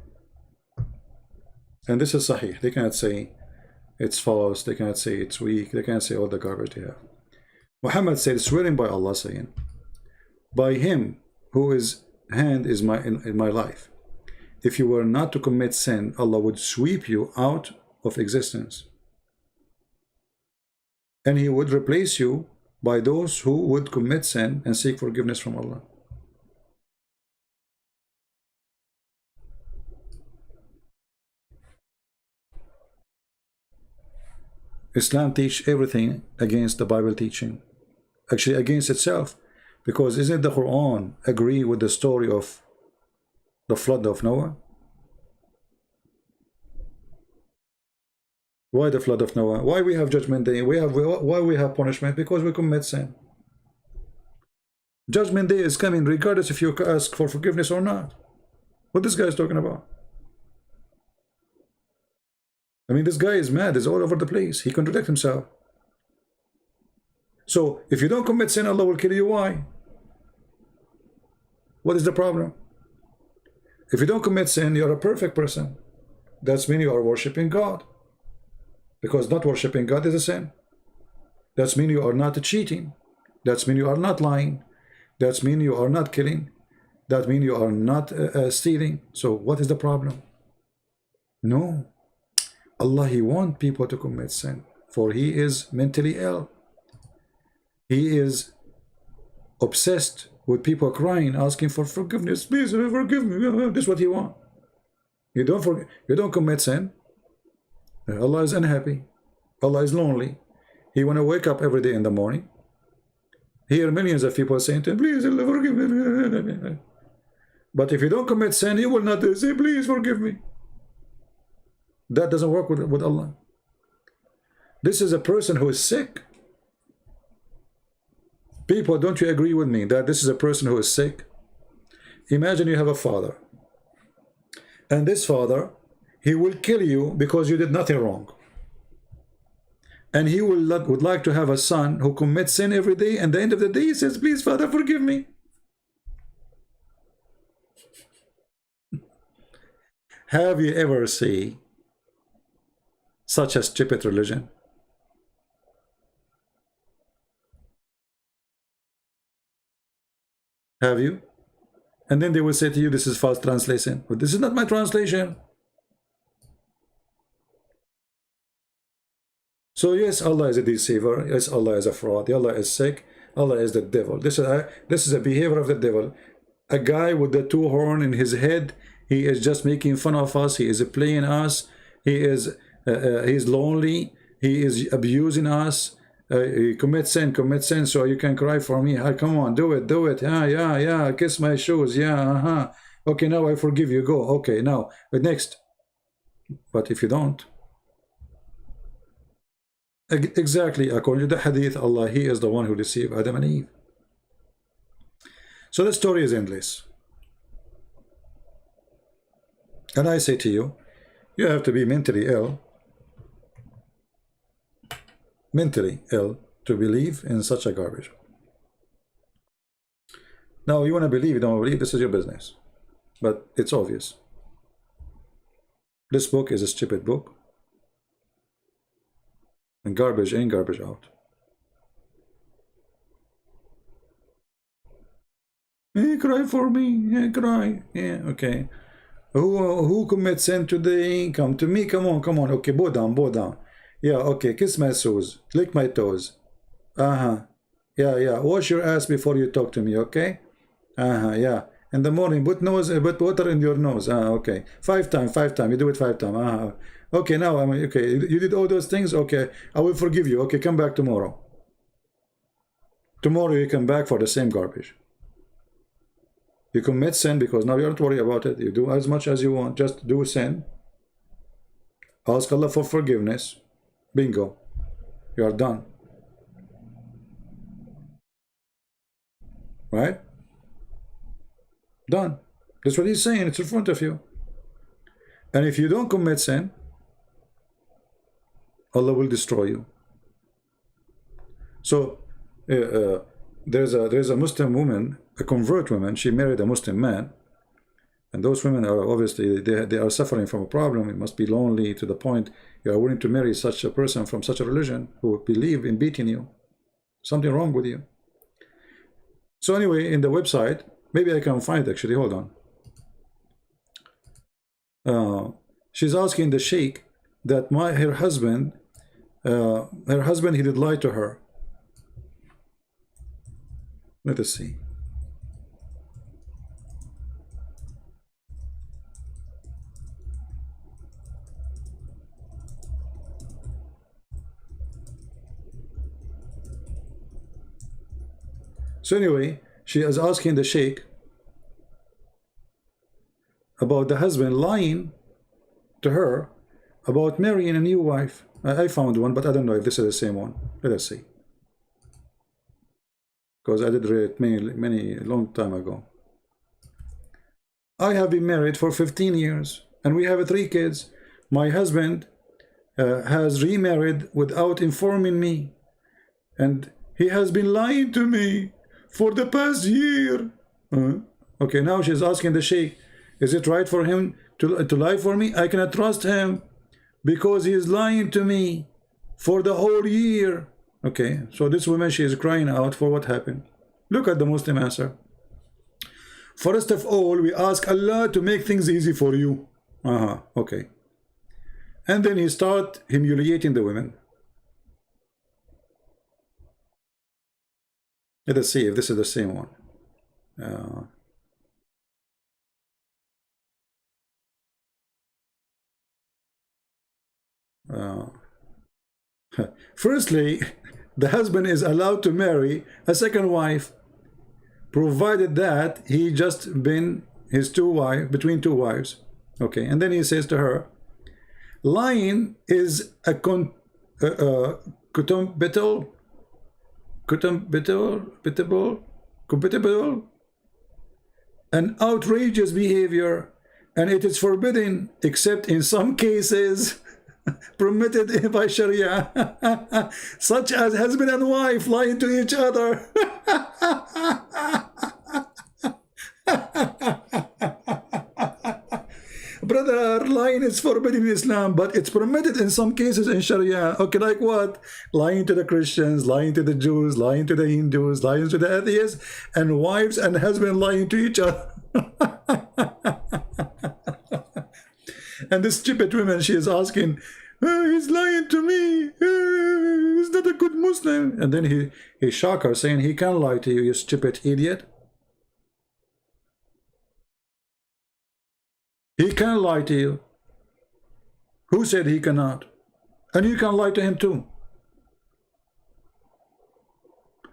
And this is Sahih. They cannot say it's false. They cannot say it's weak. They cannot say all the garbage they have. Muhammad said, swearing by Allah, saying, by him whose hand is in my life, if you were not to commit sin, Allah would sweep you out of existence. And he would replace you by those who would commit sin and seek forgiveness from Allah. Islam teach everything against the Bible teaching, actually against itself, because isn't the Quran agree with the story of the flood of Noah? Why the flood of Noah? Why we have judgment day? Why we have punishment? Because we commit sin. Judgment day is coming regardless if you ask for forgiveness or not. What this guy is talking about? I mean, this guy is mad. He's all over the place. He contradicts himself. So if you don't commit sin, Allah will kill you. Why? What is the problem? If you don't commit sin, you're a perfect person. That means you are worshiping God. Because not worshiping God is a sin. That means you are not cheating. That means you are not lying. That means you are not killing. That means you are not stealing. So what is the problem? No. Allah, He wants people to commit sin. For He is mentally ill. He is obsessed with people crying, asking for forgiveness. Please forgive me. This is what He wants. You don't commit sin. Allah is unhappy. Allah is lonely. He want to wake up every day in the morning. Hear millions of people saying to him, please Allah, forgive me. But if you don't commit sin, He will not say, please forgive me. That doesn't work with Allah. This is a person who is sick. People, don't you agree with me that this is a person who is sick? Imagine you have a father. And this father, he will kill you because you did nothing wrong. And he would like to have a son who commits sin every day, and at the end of the day he says, please Father, forgive me. Have you ever seen such a stupid religion? Have you? And then they will say to you, this is false translation. But this is not my translation. So yes, Allah is a deceiver. Yes, Allah is a fraud. Allah is sick. Allah is the devil. This is a behavior of the devil. A guy with the two horns in his head. He is just making fun of us. He is playing us. He is lonely. He is abusing us. Commit sin, so you can cry for me. Come on, do it. Yeah. Kiss my shoes. Yeah, Okay, now I forgive you. Go. Okay, now next. But if you don't, exactly according to the hadith, Allah, He is the one who deceived Adam and Eve. So the story is endless. And I say to you, you have to be mentally ill to believe in such a garbage. Now, you want to believe, you don't believe, this is your business. But it's obvious. This book is a stupid book. And garbage in, garbage out. Cry for me, cry. Yeah, okay. Who commits sin today? Come to me, come on, come on. Okay, bow down, bow down. Yeah, okay, kiss my toes, lick my toes. Yeah, yeah, wash your ass before you talk to me, okay? Yeah. In the morning, put water in your nose. Okay. 5 times, you do it 5 times. Okay, now, okay, you did all those things? Okay, I will forgive you. Okay, come back tomorrow. Tomorrow you come back for the same garbage. You commit sin because now you don't worry about it. You do as much as you want. Just do sin. Ask Allah for forgiveness. Bingo. You are done. Right? Done. That's what he's saying. It's in front of you. And if you don't commit sin, Allah will destroy you. So there's a Muslim woman, a convert woman. She married a Muslim man, and those women are obviously they are suffering from a problem. It must be lonely to the point you are willing to marry such a person from such a religion who believe in beating you. Something wrong with you. So anyway, in the website, maybe I can find it actually. Hold on. She's asking the sheikh that her husband, he did lie to her. Let us see. So anyway, she is asking the sheikh about the husband lying to her about marrying a new wife. I found one, but I don't know if this is the same one. Let us see. Because I did read it many long time ago. I have been married for 15 years and we have 3 kids. My husband has remarried without informing me, and he has been lying to me for the past year. Okay, now she's asking the sheikh, is it right for him to lie for me? I cannot trust him because he is lying to me for the whole year. Okay, so this woman, she is crying out for what happened. Look at the Muslim answer. First of all, we ask Allah to make things easy for you. Okay. And then he start humiliating the women. Let us see if this is the same one. Firstly, the husband is allowed to marry a second wife, provided that he just been between 2 wives. Okay, and then he says to her, lying is a compatible, an outrageous behavior, and it is forbidden except in some cases permitted by Sharia, such as husband and wife lying to each other. Brother, lying is forbidden in Islam, but it's permitted in some cases in Sharia. Okay, like what? Lying to the Christians, lying to the Jews, lying to the Hindus, lying to the atheists, and wives and husbands lying to each other. And this stupid woman, she is asking, he's lying to me. He's not a good Muslim. And then he shocked her, saying, he can't lie to you, you stupid idiot. He can't lie to you. Who said he cannot? And you can lie to him too.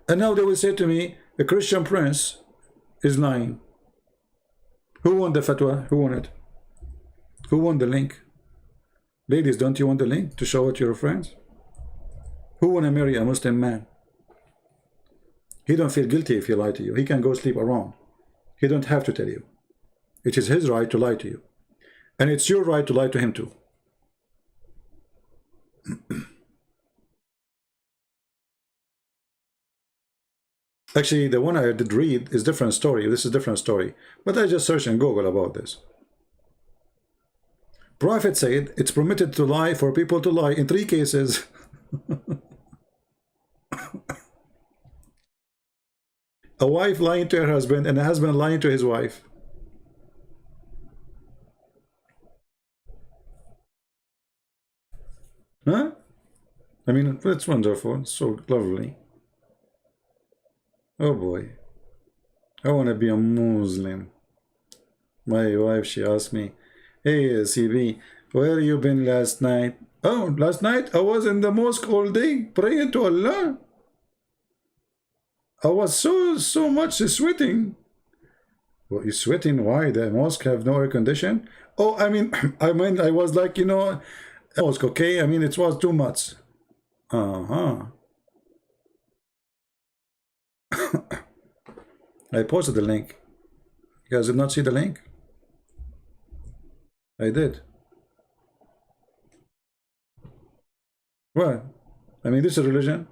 And now they will say to me, the Christian prince is lying. Who won the fatwa? Who won it? Who won the link? Ladies, don't you want the link to show it to your friends? Who want to marry a Muslim man? He don't feel guilty if he lie to you. He can go sleep around. He don't have to tell you. It is his right to lie to you. And it's your right to lie to him too. Actually, the one I did read is different story. This is different story. But I just searched in Google about this. Prophet said it's permitted to lie for people to lie in 3 cases. A wife lying to her husband and a husband lying to his wife. Huh? I mean, it's wonderful. It's so lovely. Oh boy. I want to be a Muslim. My wife, she asked me, hey, CB, where you been last night? Oh, last night I was in the mosque all day praying to Allah. I was so much sweating. Well, you're sweating? Why? The mosque have no air condition? Oh, I mean, I was like, you know, mosque, okay? I mean, it was too much. Uh-huh. I posted the link. You guys did not see the link? I did. What? I mean, this is religion.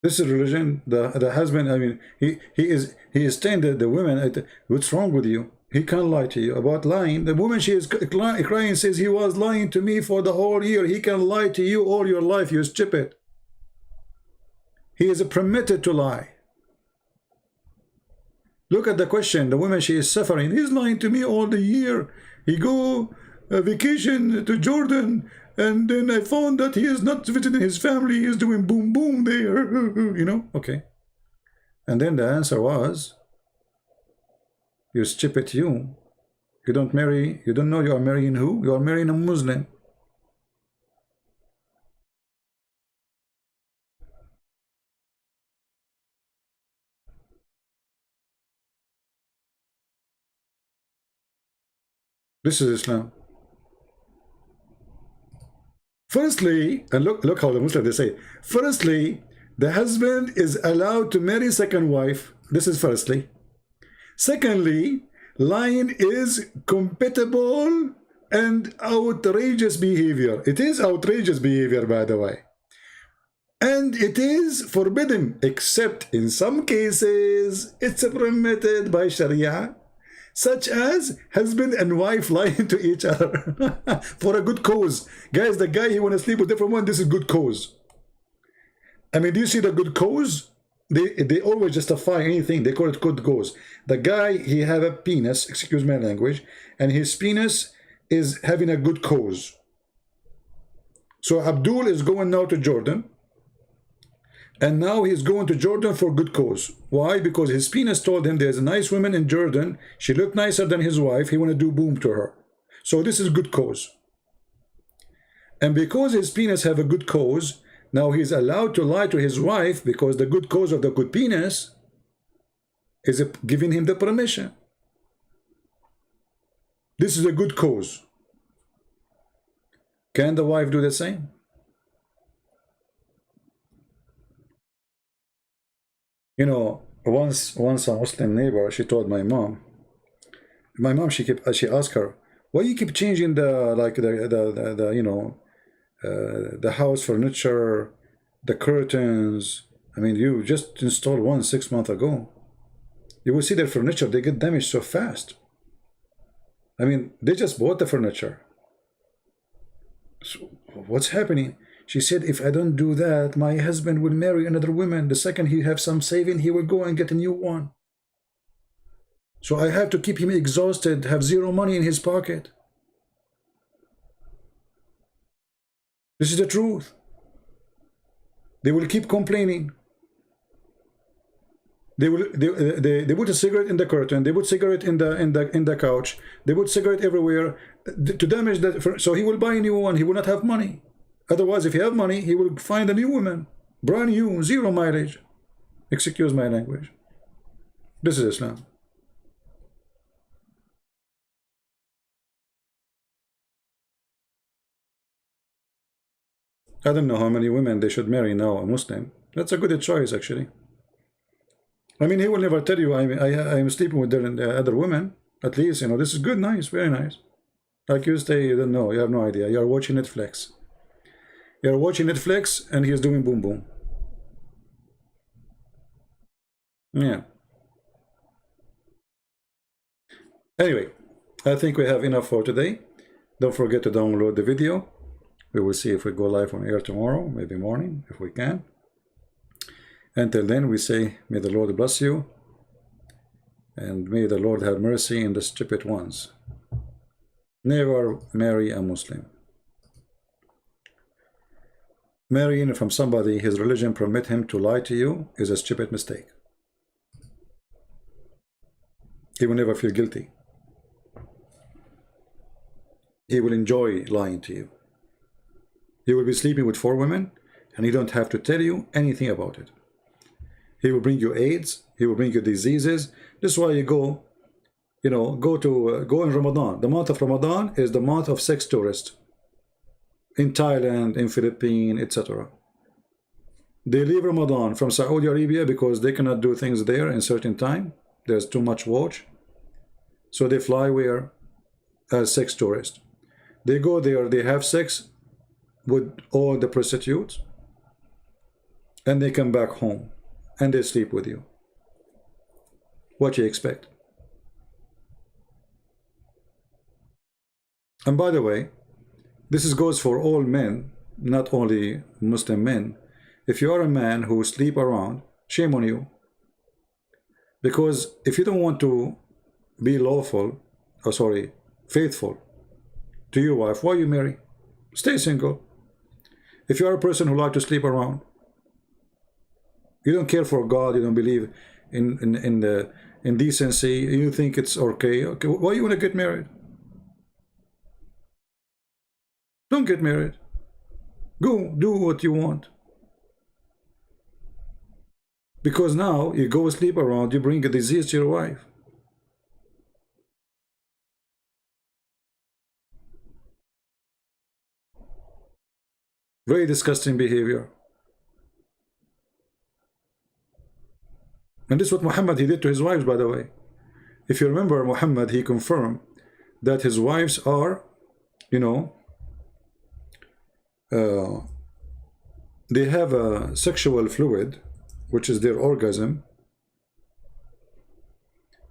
This is religion. The husband, I mean, he is saying that the women, what's wrong with you? He can't lie to you about lying. The woman, she is crying, says he was lying to me for the whole year. He can lie to you all your life, you stupid. He is permitted to lie. Look at the question. The woman, she is suffering. He's lying to me all the year. He go vacation to Jordan, and then I found that he is not visiting his family. He is doing boom boom there. You know? Okay. And then the answer was, you stupid you. You don't marry, you don't know you are marrying who? You are marrying a Muslim. This is Islam. Firstly, and look how the Muslims, they say, firstly, the husband is allowed to marry second wife. This is firstly. Secondly, lying is compatible and outrageous behavior. It is outrageous behavior, by the way. And it is forbidden, except in some cases, it's permitted by Sharia, such as husband and wife lying to each other for a good cause. Guys, the guy, he want to sleep with different one, this is good cause. I mean, do you see the good cause? They always justify anything. They call it good cause. The guy, he have a penis, excuse my language, and his penis is having a good cause. So Abdul is going now to Jordan, and now he's going to Jordan for good cause. Why? Because his penis told him there's a nice woman in Jordan. She looked nicer than his wife. He want to do boom to her. So this is good cause. And because his penis have a good cause, now he's allowed to lie to his wife because the good cause of the good penis is giving him the permission. This is a good cause. Can the wife do the same? You know, once a Muslim neighbor, she told my mom, she asked her, why you keep changing the you know, the house furniture, the curtains? I mean, you just installed one 6 months ago. You will see their furniture, they get damaged so fast. I mean, they just bought the furniture. So what's happening? She said, if I don't do that, my husband will marry another woman. The second he have some saving, he will go and get a new one. So I have to keep him exhausted, have zero money in his pocket. This is the truth. They will keep complaining. They put a cigarette in the curtain. They put cigarette in the couch. They put cigarette everywhere to damage that. So he will buy a new one. He will not have money. Otherwise, if he have money, he will find a new woman, brand new, zero mileage. Excuse my language. This is Islam. I don't know how many women they should marry now, a Muslim. That's a good choice, actually. I mean, he will never tell you, I am sleeping with the other women. At least, you know, this is good, nice, very nice. Like you say, you don't know, you have no idea. You are watching Netflix. You're watching Netflix, and he's doing boom boom. Yeah. Anyway, I think we have enough for today. Don't forget to download the video. We will see if we go live on air tomorrow, maybe morning, if we can. Until then, we say, may the Lord bless you, and may the Lord have mercy on the stupid ones. Never marry a Muslim. Marrying from somebody his religion permit him to lie to you is a stupid mistake. He will never feel guilty. He will enjoy lying to you. He will be sleeping with 4 women, and he don't have to tell you anything about it. He will bring you AIDS. He will bring you diseases. This is why you go, go in Ramadan. The month of Ramadan is the month of sex tourists. In Thailand, in Philippines, etc. They leave Ramadan from Saudi Arabia because they cannot do things there in certain time. There's too much watch. So they fly where? As sex tourists. They go there, they have sex with all the prostitutes, and they come back home and they sleep with you. What you expect? And by the way, this goes for all men, not only Muslim men. If you are a man who sleep around, shame on you. Because if you don't want to be faithful to your wife, why you marry? Stay single. If you are a person who like to sleep around, you don't care for God, you don't believe in decency, you think it's okay, why you want to get married? Don't get married. Go do what you want. Because now you go sleep around, you bring a disease to your wife. Very disgusting behavior. And this is what Muhammad, he did to his wives, by the way. If you remember, Muhammad, he confirmed that his wives are, they have a sexual fluid, which is their orgasm.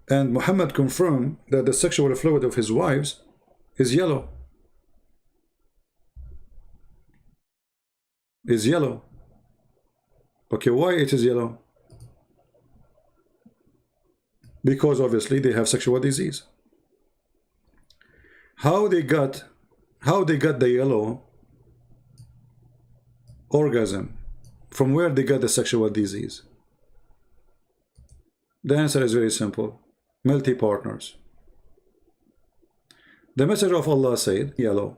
And Muhammad confirmed that the sexual fluid of his wives is yellow. Is yellow. Okay, why it is yellow? Because obviously they have sexual disease. How they got the yellow orgasm? From where they got the sexual disease? The answer is very simple. Multi-partners. The Messenger of Allah said, yellow.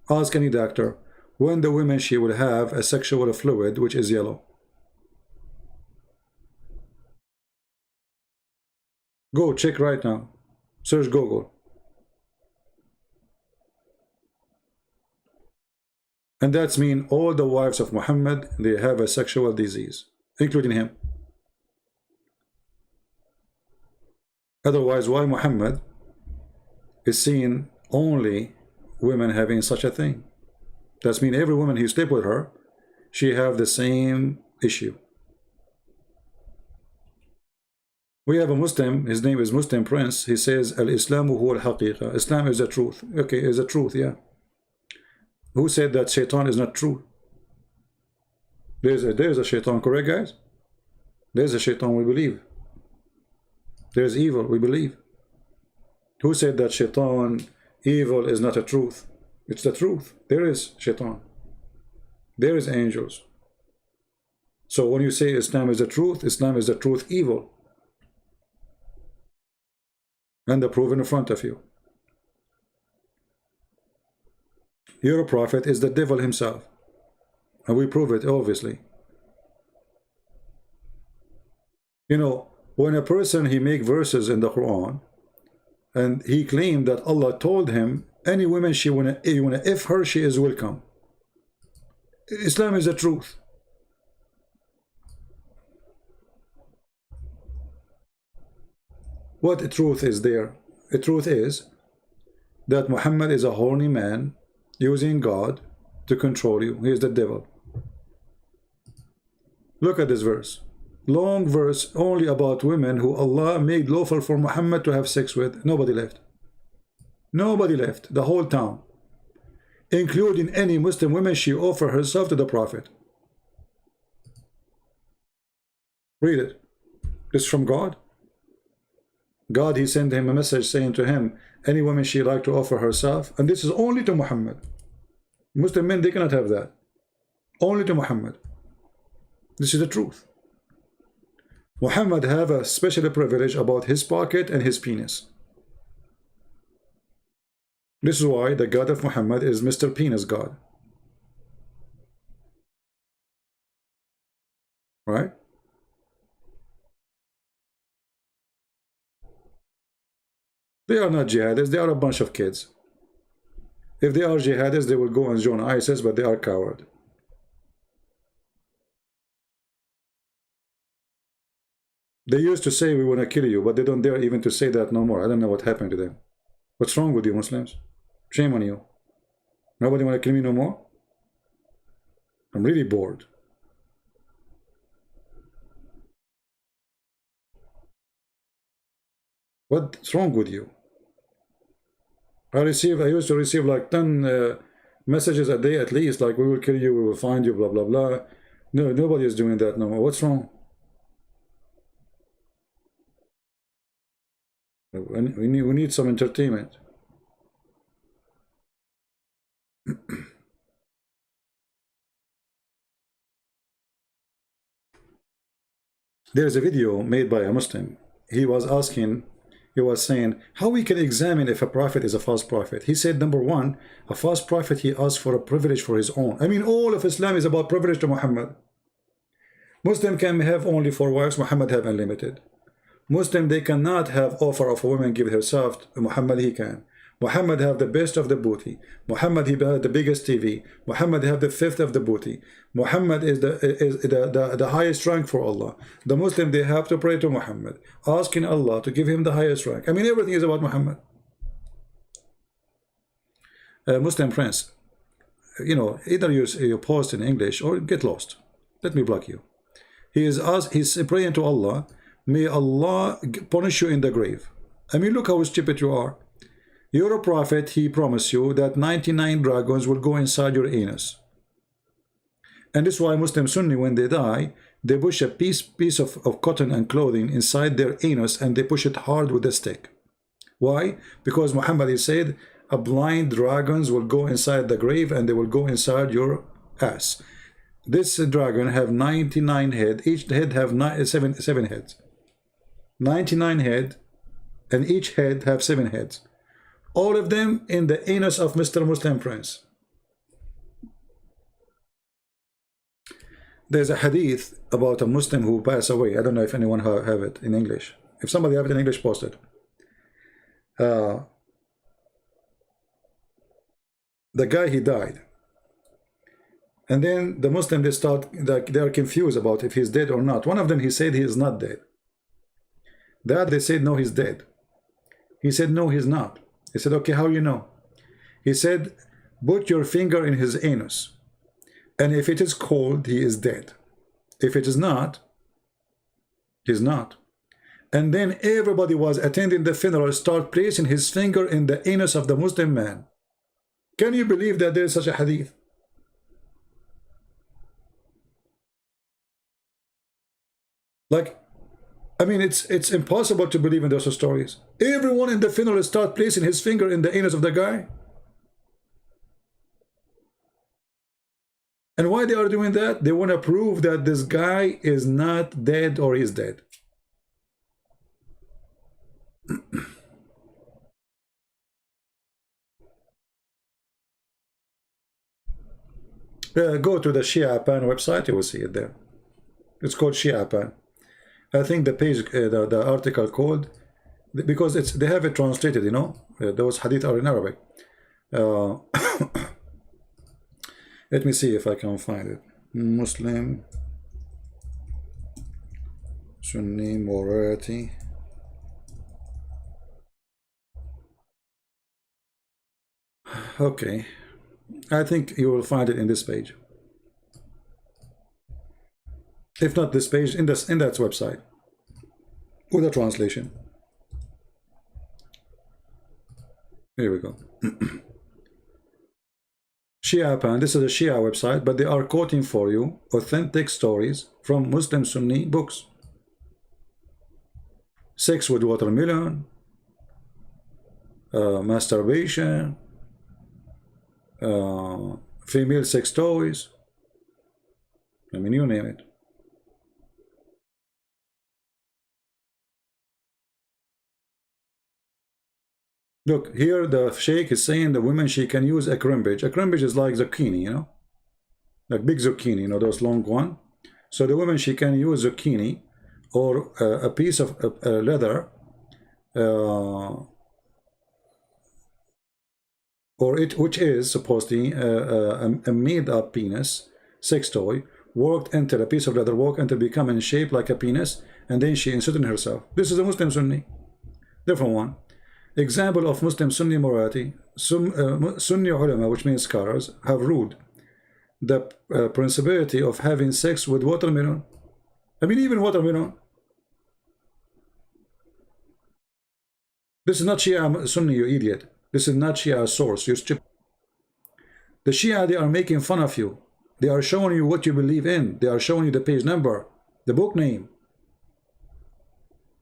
Ask any doctor when the woman she will have a sexual fluid which is yellow. Go check right now. Search Google. And that's mean all the wives of Muhammad, they have a sexual disease, including him. Otherwise, why Muhammad is seeing only women having such a thing? That's mean every woman he sleep with her, she have the same issue. We have a Muslim, his name is Muslim Prince. He says, Al-Islamu huwa al-haqiqa. Islam is the truth. Okay, is the truth, yeah. Who said that shaitan is not true? There's a shaitan, correct, guys? There's a shaitan, we believe. There's evil, we believe. Who said that shaitan, evil is not a truth? It's the truth. There is shaitan. There is angels. So when you say Islam is the truth, Islam is the truth evil. And the proof in front of you. Your prophet is the devil himself. And we prove it, obviously. You know, when a person, he make verses in the Quran, and he claimed that Allah told him, any woman you wanna if her, she is welcome. Islam is the truth. What truth is there? The truth is that Muhammad is a horny man using God to control you. He is the devil. Look at this verse. long verse only about women who Allah made lawful for Muhammad to have sex with. Nobody left. Nobody left. The whole town, including any Muslim women, she offered herself to the Prophet. Read it. It's from God. God, he sent him a message saying to him, any woman she like to offer herself, and this is only to Muhammad. Muslim men, they cannot have that. Only to Muhammad. This is the truth. Muhammad have a special privilege about his pocket and his penis. This is why the God of Muhammad is Mr. Penis God. Right? They are not jihadists, they are a bunch of kids. If they are jihadists, they will go and join ISIS, but they are coward. They used to say we want to kill you, but they don't dare even to say that no more. I don't know what happened to them. What's wrong with you Muslims? Shame on you. Nobody want to kill me no more? I'm really bored. What's wrody with you? I used to receive like 10 messages a day at least, like we will kill you, we will find you, blah blah blah. No, nobody is doing that no more. What's wrong? We need some entertainment. There's a video made by a Muslim. He was saying how we can examine if a prophet is a false prophet. He said, number one, a false prophet, he asks for a privilege for his own. I mean, all of Islam is about privilege to Muhammad. Muslim can have only 4 wives, Muhammad have unlimited. Muslim, they cannot have offer of a woman give herself, Muhammad he can. Muhammad have the best of the booty. Muhammad he had the biggest TV. Muhammad have the 5th of the booty. Muhammad is the highest rank for Allah. The Muslim, they have to pray to Muhammad, asking Allah to give him the highest rank. I mean, everything is about Muhammad. Muslim friends, you know, either you post in English or get lost. Let me block you. He's praying to Allah, may Allah punish you in the grave. I mean, look how stupid you are. You're a prophet, he promised you that 99 dragons will go inside your anus. And this is why Muslim Sunni, when they die, they push a piece of cotton and clothing inside their anus and they push it hard with a stick. Why? Because Muhammad, he said, a blind dragons will go inside the grave and they will go inside your ass. This dragon have 99 heads, each head have seven heads. 99 head, and each head have 7 heads. All of them in the anus of Mr. Muslim Prince. There's a hadith about a Muslim who passed away. I don't know if anyone have it in English. If somebody have it in English, post it. The guy, he died. And then the Muslim, they are confused about if he's dead or not. One of them, he said he is not dead. The other, they said, no, he's dead. He said, no, he's not. He said, okay, how you know? He said, put your finger in his anus. And if it is cold, he is dead. If it is not, he's not. And then everybody was attending the funeral, start placing his finger in the anus of the Muslim man. Can you believe that there is such a hadith? Like, I mean, it's impossible to believe in those stories. Everyone in the funeral start placing his finger in the anus of the guy. And why they are doing that? They want to prove that this guy is not dead or is dead. Go to the Shia Pan website, you will see it there. It's called Shia Pan. I think the page, the article called, because they have it translated, you know, those hadith are in Arabic. Let me see if I can find it. Muslim Sunni morality. Okay, I think you will find it in this page. If not this page, in that website with a translation. Here we go. Shia Pan, this is a Shia website, but they are quoting for you authentic stories from Muslim Sunni books. Sex with watermelon, masturbation, female sex toys. I mean, you name it. Look, here the sheikh is saying the women, she can use a crimbage. A crimbage is like zucchini, you know? Like big zucchini, you know, those long one. So the woman, she can use zucchini or a piece of leather or which is supposedly a made-up penis, sex toy, worked into a piece of leather, worked until becoming shaped like a penis, and then she inserted herself. This is a Muslim Sunni. Different one. Example of Muslim Sunni morality. Sunni ulama, which means scholars, have ruled the principality of having sex with watermelon. I mean, even watermelon. This is not Shia Sunni, you idiot. This is not Shia source, you stupid. The Shia, they are making fun of you. They are showing you what you believe in. They are showing you the page number, the book name.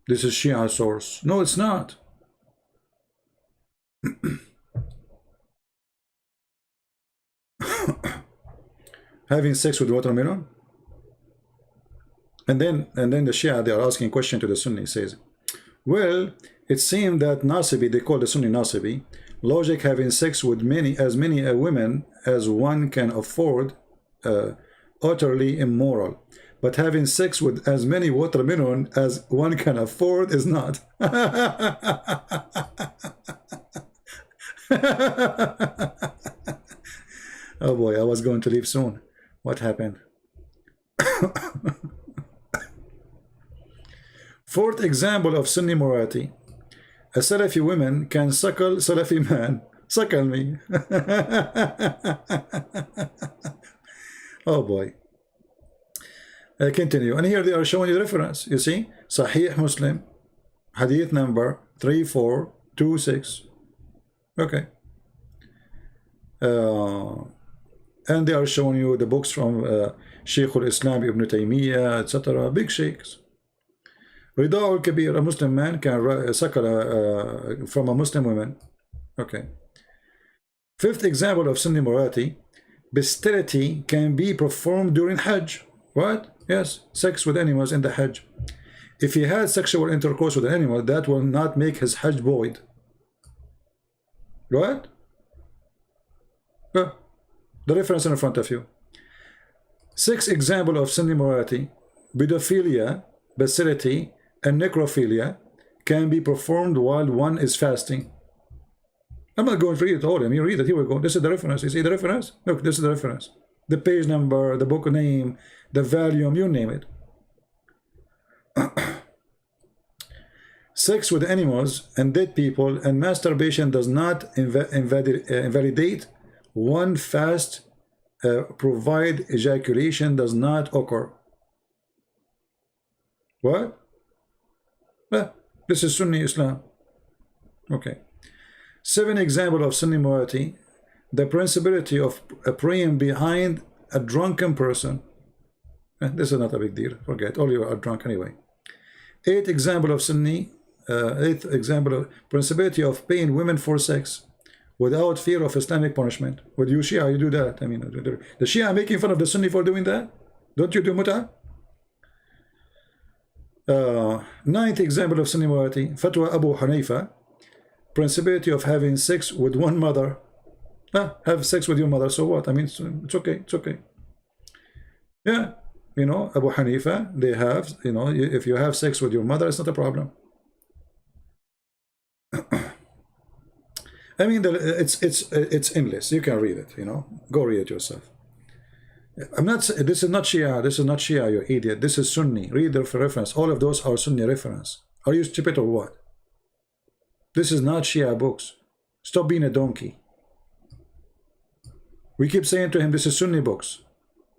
This is Shia source. No, it's not. Having sex with watermelon. And then the Shia, they are asking a question to the Sunni, says, well, it seemed that Nasibi, they call the Sunni Nasibi, logic having sex with as many women as one can afford, utterly immoral. But having sex with as many watermelon as one can afford is not. Oh boy, I was going to leave soon. What happened? Fourth example of Sunni morality. A Salafi woman can suckle Salafi man. Suckle me. Oh boy. Continue. And here they are showing you the reference. You see? Sahih Muslim. Hadith number 3426. Okay. And they are showing you the books from Shaykh al-Islam Ibn Taymiyyah, etc. Big sheikhs. Rida al-Kabir, a Muslim man can suckle from a Muslim woman. Okay. Fifth example of Sunni morality. Bestiality can be performed during Hajj. What? Yes, sex with animals in the Hajj. If he had sexual intercourse with an animal, that will not make his Hajj void. What? The reference in front of you. Sixth example of Sunni morality. Pedophilia, bestiality, and necrophilia can be performed while one is fasting. I'm not going to read it all. I mean, read it. Here we go. This is the reference. You see the reference? Look, this is the reference. The page number, the book name, the volume, you name it. Sex with animals and dead people and masturbation does not invalidate one fast, provide ejaculation does not occur. What? This is Sunni Islam. Okay. 7 example of Sunni morality. The principality of praying behind a drunken person. This is not a big deal. Forget. All you are drunk anyway. 8 example of Sunni. 8th example of principality of paying women for sex without fear of Islamic punishment. With you Shia, you do that. I mean, the Shia are making fun of the Sunni for doing that. Don't you do muta? 9th example of Sunni morality. Fatwa Abu Hanifa. Principality of having sex with one mother. Have sex with your mother, so what? I mean, it's okay, it's okay. Yeah, you know, Abu Hanifa, they have, you know, if you have sex with your mother, it's not a problem. I mean, it's endless. You can read it, you know. Go read it yourself. I'm not. This is not Shia. This is not Shia, you idiot. This is Sunni. Read the reference. All of those are Sunni reference. Are you stupid or what? This is not Shia books. Stop being a donkey. We keep saying to him, this is Sunni books.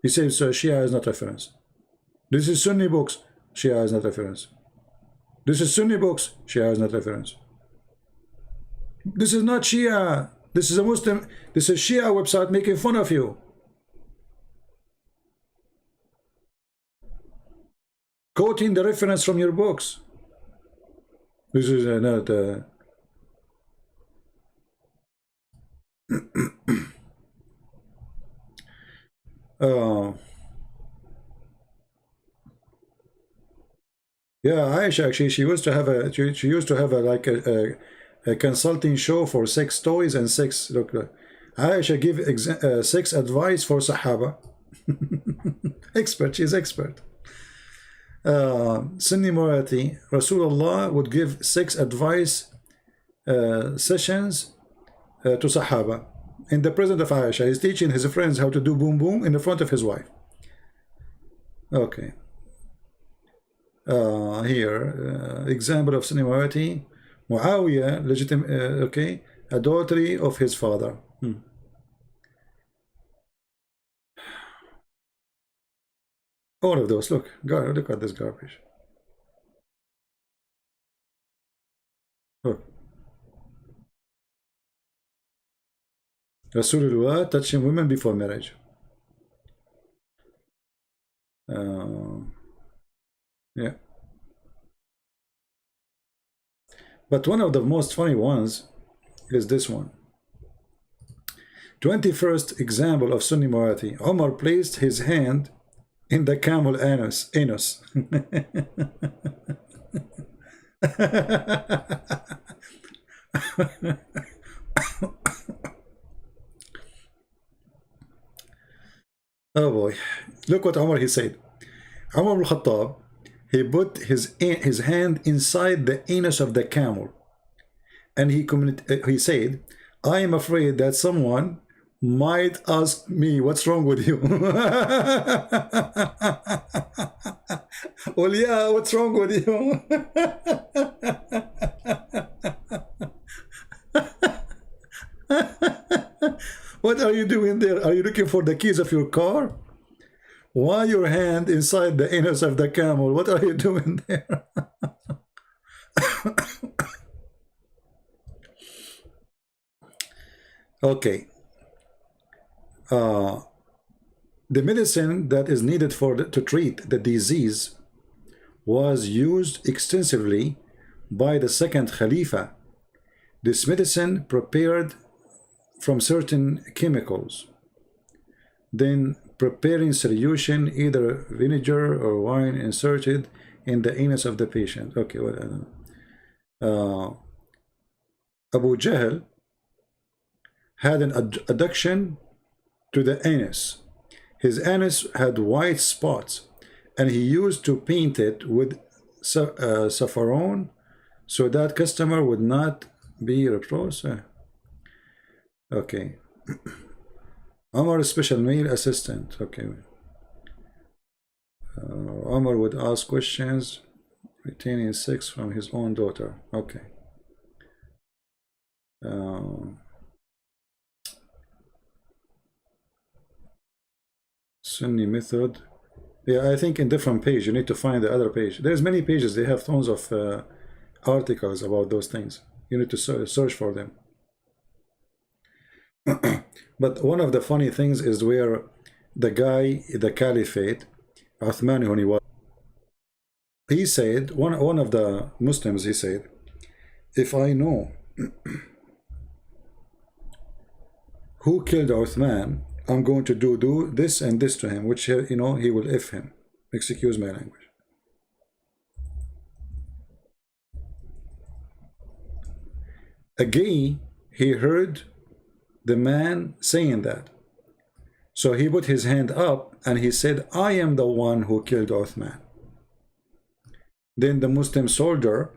He says Shia is not reference. This is Sunni books. Shia is not reference. This is Sunni books. Shia is not reference. This is not Shia. This is a Muslim. This is Shia website making fun of you. Quoting the reference from your books. This is not. Yeah, Aisha actually she used to have a like a consulting show for sex toys and sex. Look, Aisha give sex advice for Sahaba. Expert, she's expert. Sunni morality. Rasulullah would give sex advice sessions to Sahaba in the presence of Aisha. He's teaching his friends how to do boom boom in the front of his wife. Okay. Here, example of Sunni morality. Muawiyah, legitimate, okay, adultery of his father. All of those. Look, look at this garbage. Look. Rasulullah touching women before marriage. Yeah. But one of the most funny ones is this one. 21st example of Sunni morality. Omar placed his hand in the camel anus. Oh boy. Look what Omar he said. Umar al-Khattab, he put his hand inside the anus of the camel, and he said, I am afraid that someone might ask me, what's wrong with you? Well, yeah, what's wrong with you? What are you doing there? Are you looking for the keys of your car? Why your hand inside the anus of the camel? What are you doing there? Okay. The medicine that is needed to treat the disease was used extensively by the second Khalifa. This medicine prepared from certain chemicals, then preparing solution, either vinegar or wine, inserted in the anus of the patient. Okay, well, Abu Jahl had an adduction to the anus. His anus had white spots, and he used to paint it with saffron so that customer would not be reproached. Okay. Omar's special male assistant. Okay. Omar would ask questions, retaining sex from his own daughter. Okay. Sunni method. Yeah, I think in different page you need to find the other page. There's many pages. They have tons of articles about those things. You need to search for them. But one of the funny things is where the guy, the caliphate, Uthman, when he said, one of the Muslims, he said, if I know who killed Uthman, I'm going to do this and this to him, which, you know, he will F him. Excuse my language. A gay, he heard the man saying that. So he put his hand up and he said, I am the one who killed Uthman. Then the Muslim soldier,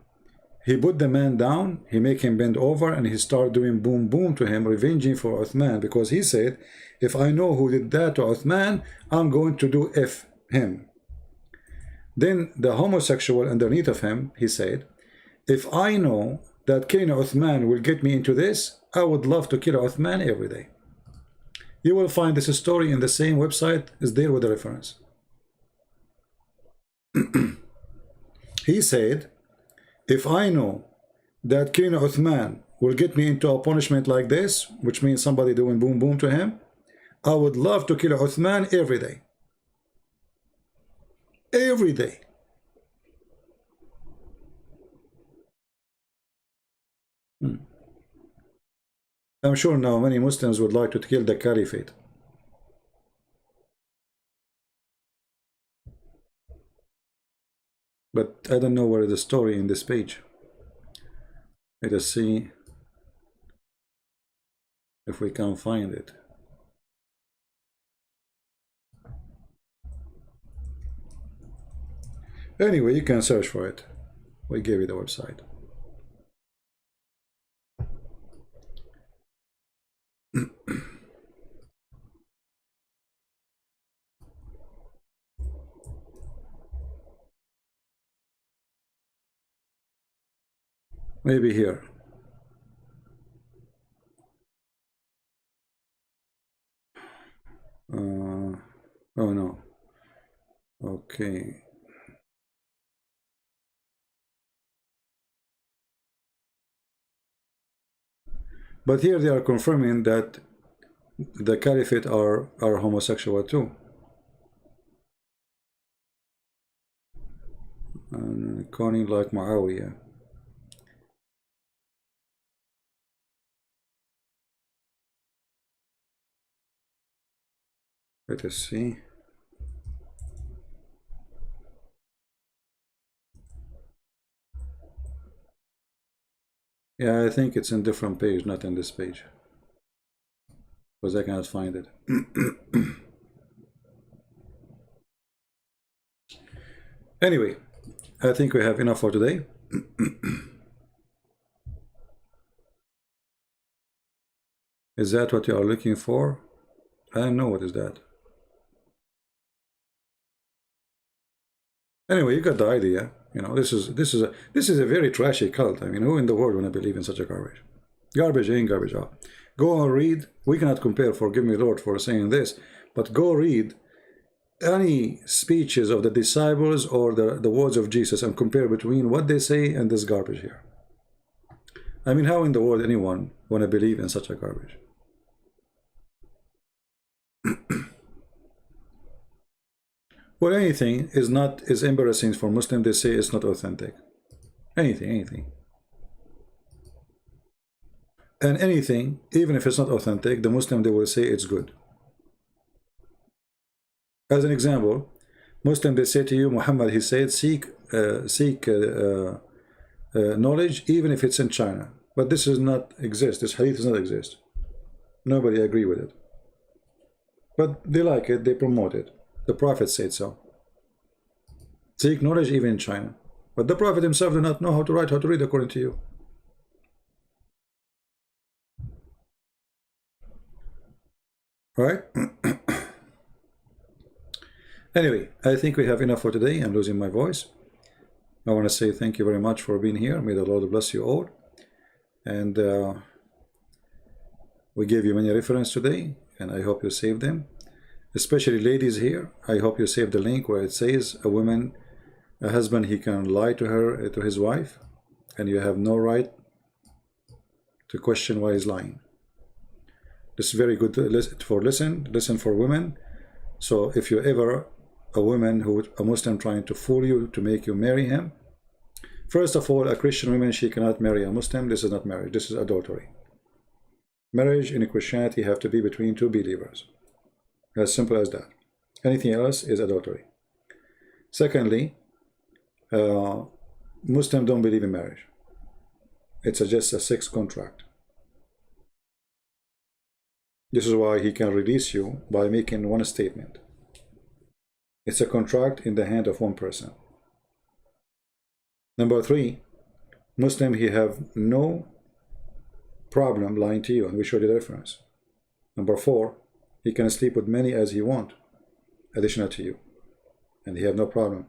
he put the man down, he make him bend over, and he started doing boom boom to him, revenging for Uthman, because he said, if I know who did that to Uthman, I'm going to do F him. Then the homosexual underneath of him, he said, if I know that killing Uthman will get me into this, I would love to kill Uthman every day. You will find this story in the same website, is there with the reference. He said, if I know that killing Uthman will get me into a punishment like this, which means somebody doing boom boom to him, I would love to kill Uthman every day. Every day. I'm sure now many Muslims would like to kill the caliphate. But I don't know where is the story in this page. Let us see if we can find it. Anyway, you can search for it. We gave you the website. Maybe here. Oh no. Okay. But here they are confirming that the caliphate are homosexual too. And Connie like Muawiyah. Let us see. Yeah, I think it's in different page, not in this page, because I cannot find it. Anyway, I think we have enough for today. Is that what you are looking for? I don't know what is that. Anyway, you got the idea. You know, this is a very trashy cult. I mean, who in the world wanna believe in such a garbage? Garbage in, garbage out. Go and read. We cannot compare, forgive me, Lord, for saying this, but go read any speeches of the disciples or the words of Jesus and compare between what they say and this garbage here. I mean, how in the world anyone wanna believe in such a garbage? Well, anything is embarrassing for Muslims. They say it's not authentic. Anything. And anything, even if it's not authentic, the Muslim, they will say it's good. As an example, Muslim, they say to you, Muhammad, he said, seek knowledge, even if it's in China. But this does not exist. This hadith does not exist. Nobody agree with it. But they like it. They promote it. The Prophet said so. Seek knowledge even in China. But the Prophet himself did not know how to write, how to read according to you. Right? Anyway, I think we have enough for today. I'm losing my voice. I want to say thank you very much for being here. May the Lord bless you all. And we gave you many references today, and I hope you saved them. Especially ladies here, I hope you save the link where it says a husband, he can lie to her, to his wife, and you have no right to question why he's lying. This is very good for listen for women. So if you're ever a Muslim trying to fool you to make you marry him, first of all, a Christian woman, she cannot marry a Muslim. This is not marriage, this is adultery. Marriage in Christianity have to be between two believers. As simple as that. Anything else is adultery. Secondly, Muslims don't believe in marriage. It's just a sex contract. This is why he can release you by making one statement. It's a contract in the hand of one person. Number three, Muslim, he have no problem lying to you, and we showed you the reference. Number four, he can sleep with many as he want, additional to you, and he have no problem.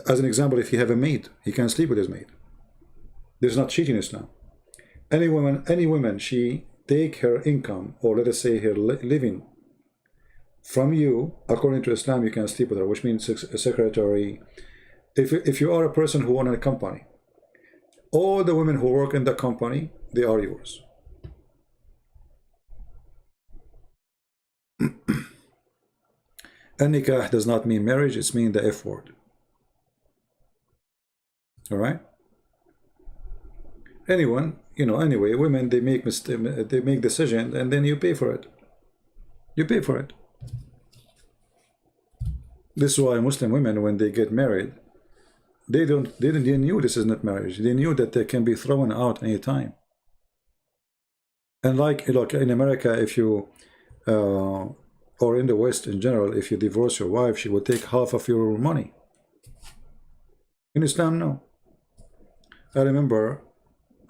As an example, if you have a maid, he can sleep with his maid. This is not cheating Islam. Any woman, she take her income, or let us say her living, from you, according to Islam, you can sleep with her, which means a secretary. If you are a person who owns a company, all the women who work in the company, they are yours. And nikah does not mean marriage, it's mean the F word. All right. Anyone, anyway, women, they make decisions, and then you pay for it. You pay for it. This is why Muslim women, when they get married, they knew this is not marriage. They knew that they can be thrown out any time. And like in America, if you or in the West in general, if you divorce your wife, she will take half of your money. In Islam, no. I remember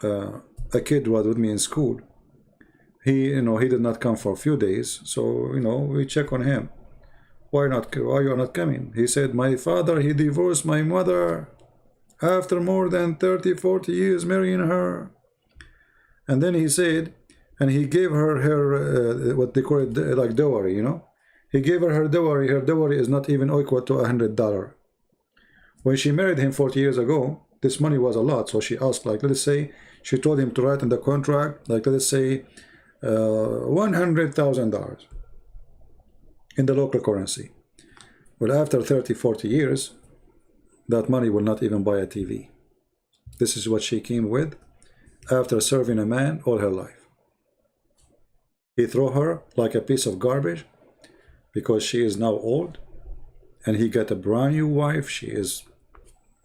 a kid was with me in school. He did not come for a few days, so we check on him. Why you are not coming? He said, my father, he divorced my mother after more than 30-40 years marrying her. And then he said, and he gave her what they call it, like dowry, he gave her dowry. Her dowry is not even equal to $100. When she married him 40 years ago, this money was a lot. So she asked, like, let's say, she told him to write in the contract, like, let's say, $100,000 in the local currency. Well, after 30-40 years, that money will not even buy a TV. This is what she came with after serving a man all her life. He threw her like a piece of garbage because she is now old, and he got a brand new wife. She is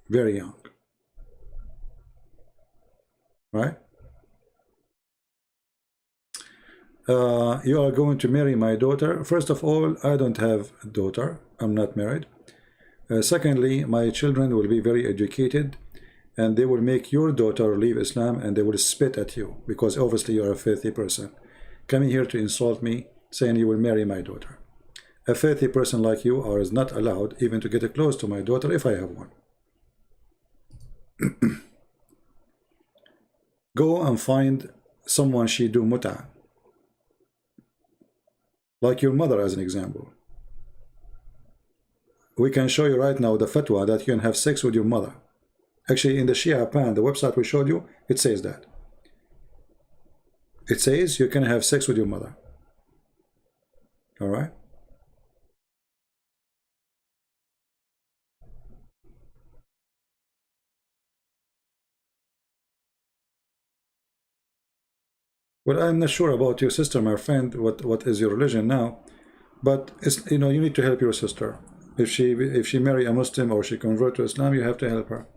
very young. Right? You are going to marry my daughter. First of all, I don't have a daughter. I'm not married. Secondly, my children will be very educated, and they will make your daughter leave Islam, and they will spit at you because obviously you are a filthy person coming here to insult me, saying you will marry my daughter. A filthy person like you is not allowed even to get close to my daughter if I have one. Go and find someone she do mut'ah, like your mother as an example. We can show you right now the fatwa that you can have sex with your mother. Actually, in the Shia Pan, the website we showed you, it says that. It says you can have sex with your mother. All right? Well, I'm not sure about your sister, my friend, what is your religion now, but it's, you need to help your sister. If she marry a Muslim or she convert to Islam, you have to help her.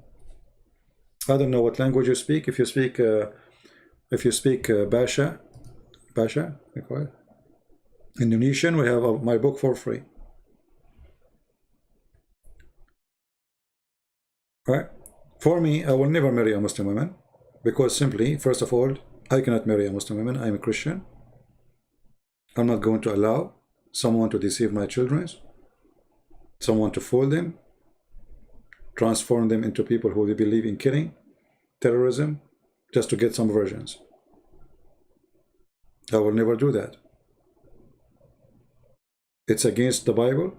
I don't know what language you speak. If you speak Basha, Indonesian, we have my book for free. Right? For me, I will never marry a Muslim woman because simply, first of all, I cannot marry a Muslim woman. I'm a Christian. I'm not going to allow someone to deceive my children, someone to fool them, transform them into people who believe in killing, terrorism, just to get some versions. I will never do that. It's against the Bible.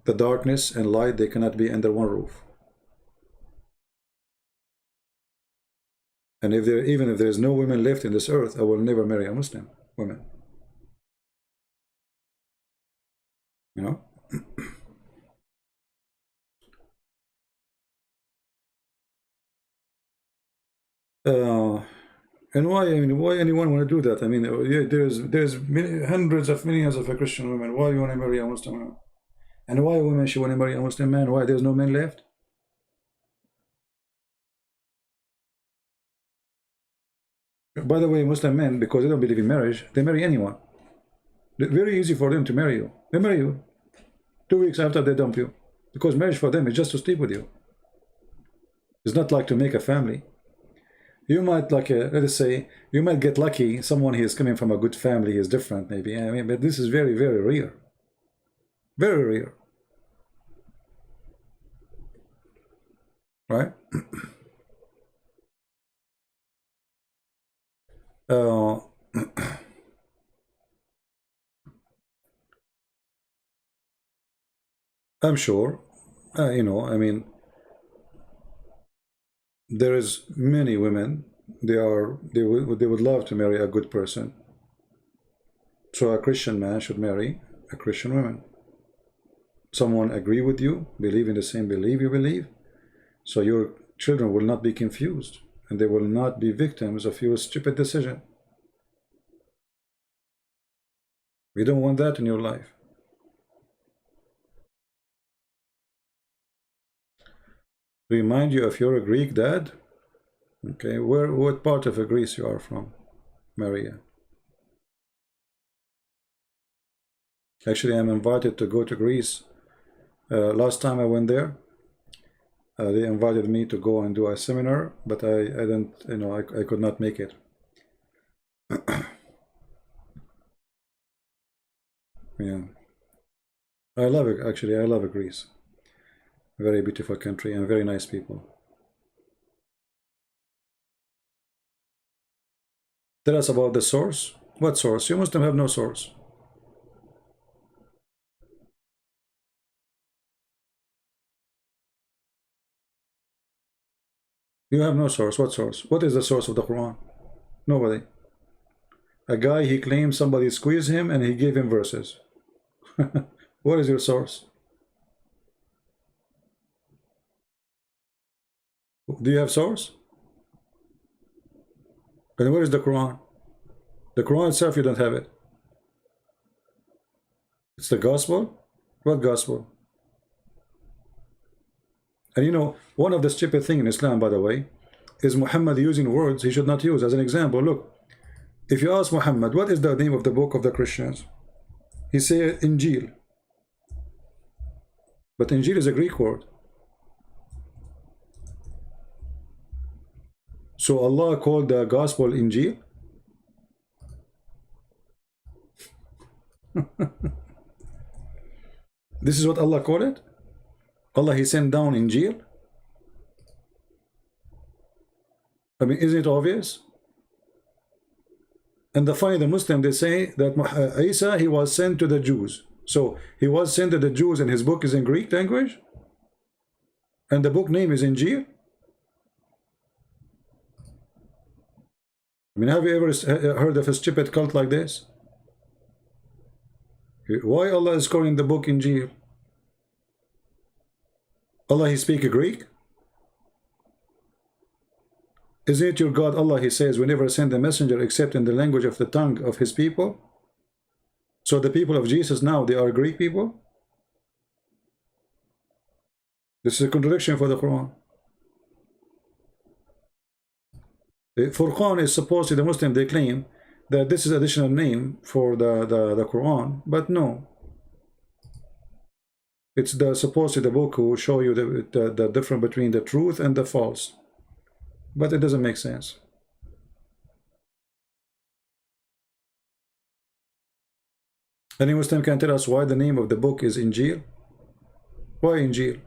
The darkness and light, they cannot be under one roof. And even if there is no women left in this earth, I will never marry a Muslim woman. And why? I mean, why anyone want to do that? I mean, there's hundreds of millions of Christian women. Why you want to marry a Muslim woman? And why women should want to marry a Muslim man? Why there's no men left? By the way, Muslim men, because they don't believe in marriage, they marry anyone. It's very easy for them to marry you. They marry you 2 weeks after they dump you, because marriage for them is just to sleep with you. It's not like to make a family. You might, like, let's say, you might get lucky. Someone who is coming from a good family is different, maybe. I mean, but this is very, very rare. Very rare. Right? I'm sure, you know, I mean, there is many women, they would love to marry a good person. So a Christian man should marry a Christian woman. Someone agree with you, believe in the same belief you believe, so your children will not be confused and they will not be victims of your stupid decision. We don't want that in your life. Remind you of your Greek dad. Okay, what part of Greece you are from, Maria? Actually, I'm invited to go to Greece. Last time I went there, they invited me to go and do a seminar, but I didn't, you know, I could not make it. Yeah, I love it. Actually, I love Greece. Very beautiful country and very nice people. Tell us about the source. What source? You Muslim have no source. You have no source. What source? What is the source of the Quran? Nobody. A guy, he claims somebody squeezed him and he gave him verses. What is your source? Do you have source? And where is the Quran? The Quran itself, you don't have it. It's the gospel? What gospel? And you know, one of the stupid things in Islam, by the way, is Muhammad using words he should not use. As an example, look, if you ask Muhammad, what is the name of the book of the Christians? He say Injil. But Injil is a Greek word. So Allah called the gospel Injil? This is what Allah called it? Allah, he sent down Injil? I mean, isn't it obvious? And the funny, the Muslim, they say that Isa, he was sent to the Jews. So he was sent to the Jews and his book is in Greek language? And the book name is Injil? I mean, have you ever heard of a stupid cult like this? Why Allah is calling the book Injil? Allah, he speak Greek? Isn't it your God, Allah, he says, we never send a messenger except in the language of the tongue of his people? So the people of Jesus now, they are Greek people? This is a contradiction for the Quran. The Furqan is supposed to, the Muslim, they claim that this is additional name for the Quran, but no. It's supposedly the book who will show you the difference between the truth and the false. But it doesn't make sense. Any Muslim can tell us why the name of the book is Injil? Why Injil?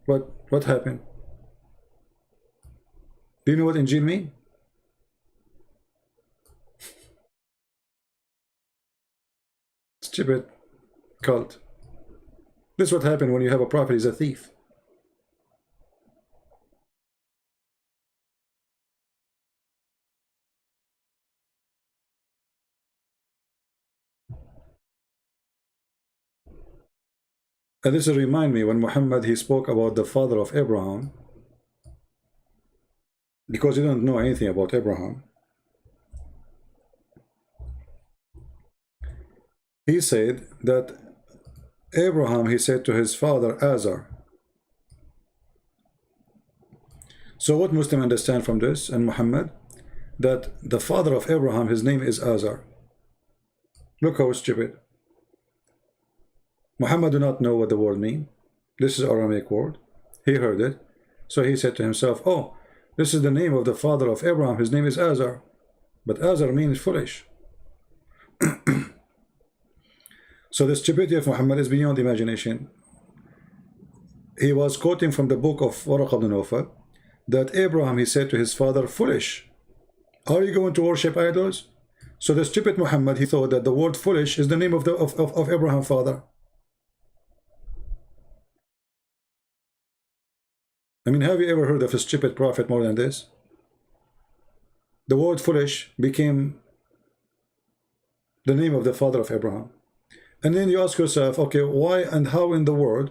What happened? Do you know what Injil means? Stupid cult. This is what happened when you have a prophet is a thief. And this will remind me when Muhammad, he spoke about the father of Abraham, because you don't know anything about Abraham. He said that Abraham, he said to his father Azar. So what Muslims understand from this and Muhammad? That the father of Abraham, his name is Azar. Look how stupid. Muhammad do not know what the word means. This is Aramaic word. He heard it. So he said to himself, oh, this is the name of the father of Abraham. His name is Azar. But Azar means foolish. So the stupidity of Muhammad is beyond imagination. He was quoting from the book of Waraq ibn Nawfal that Abraham, he said to his father, foolish, are you going to worship idols? So the stupid Muhammad, he thought that the word foolish is the name of Abraham's father. I mean, have you ever heard of a stupid prophet more than this? The word foolish became the name of the father of Abraham. And then you ask yourself, okay, why and how in the world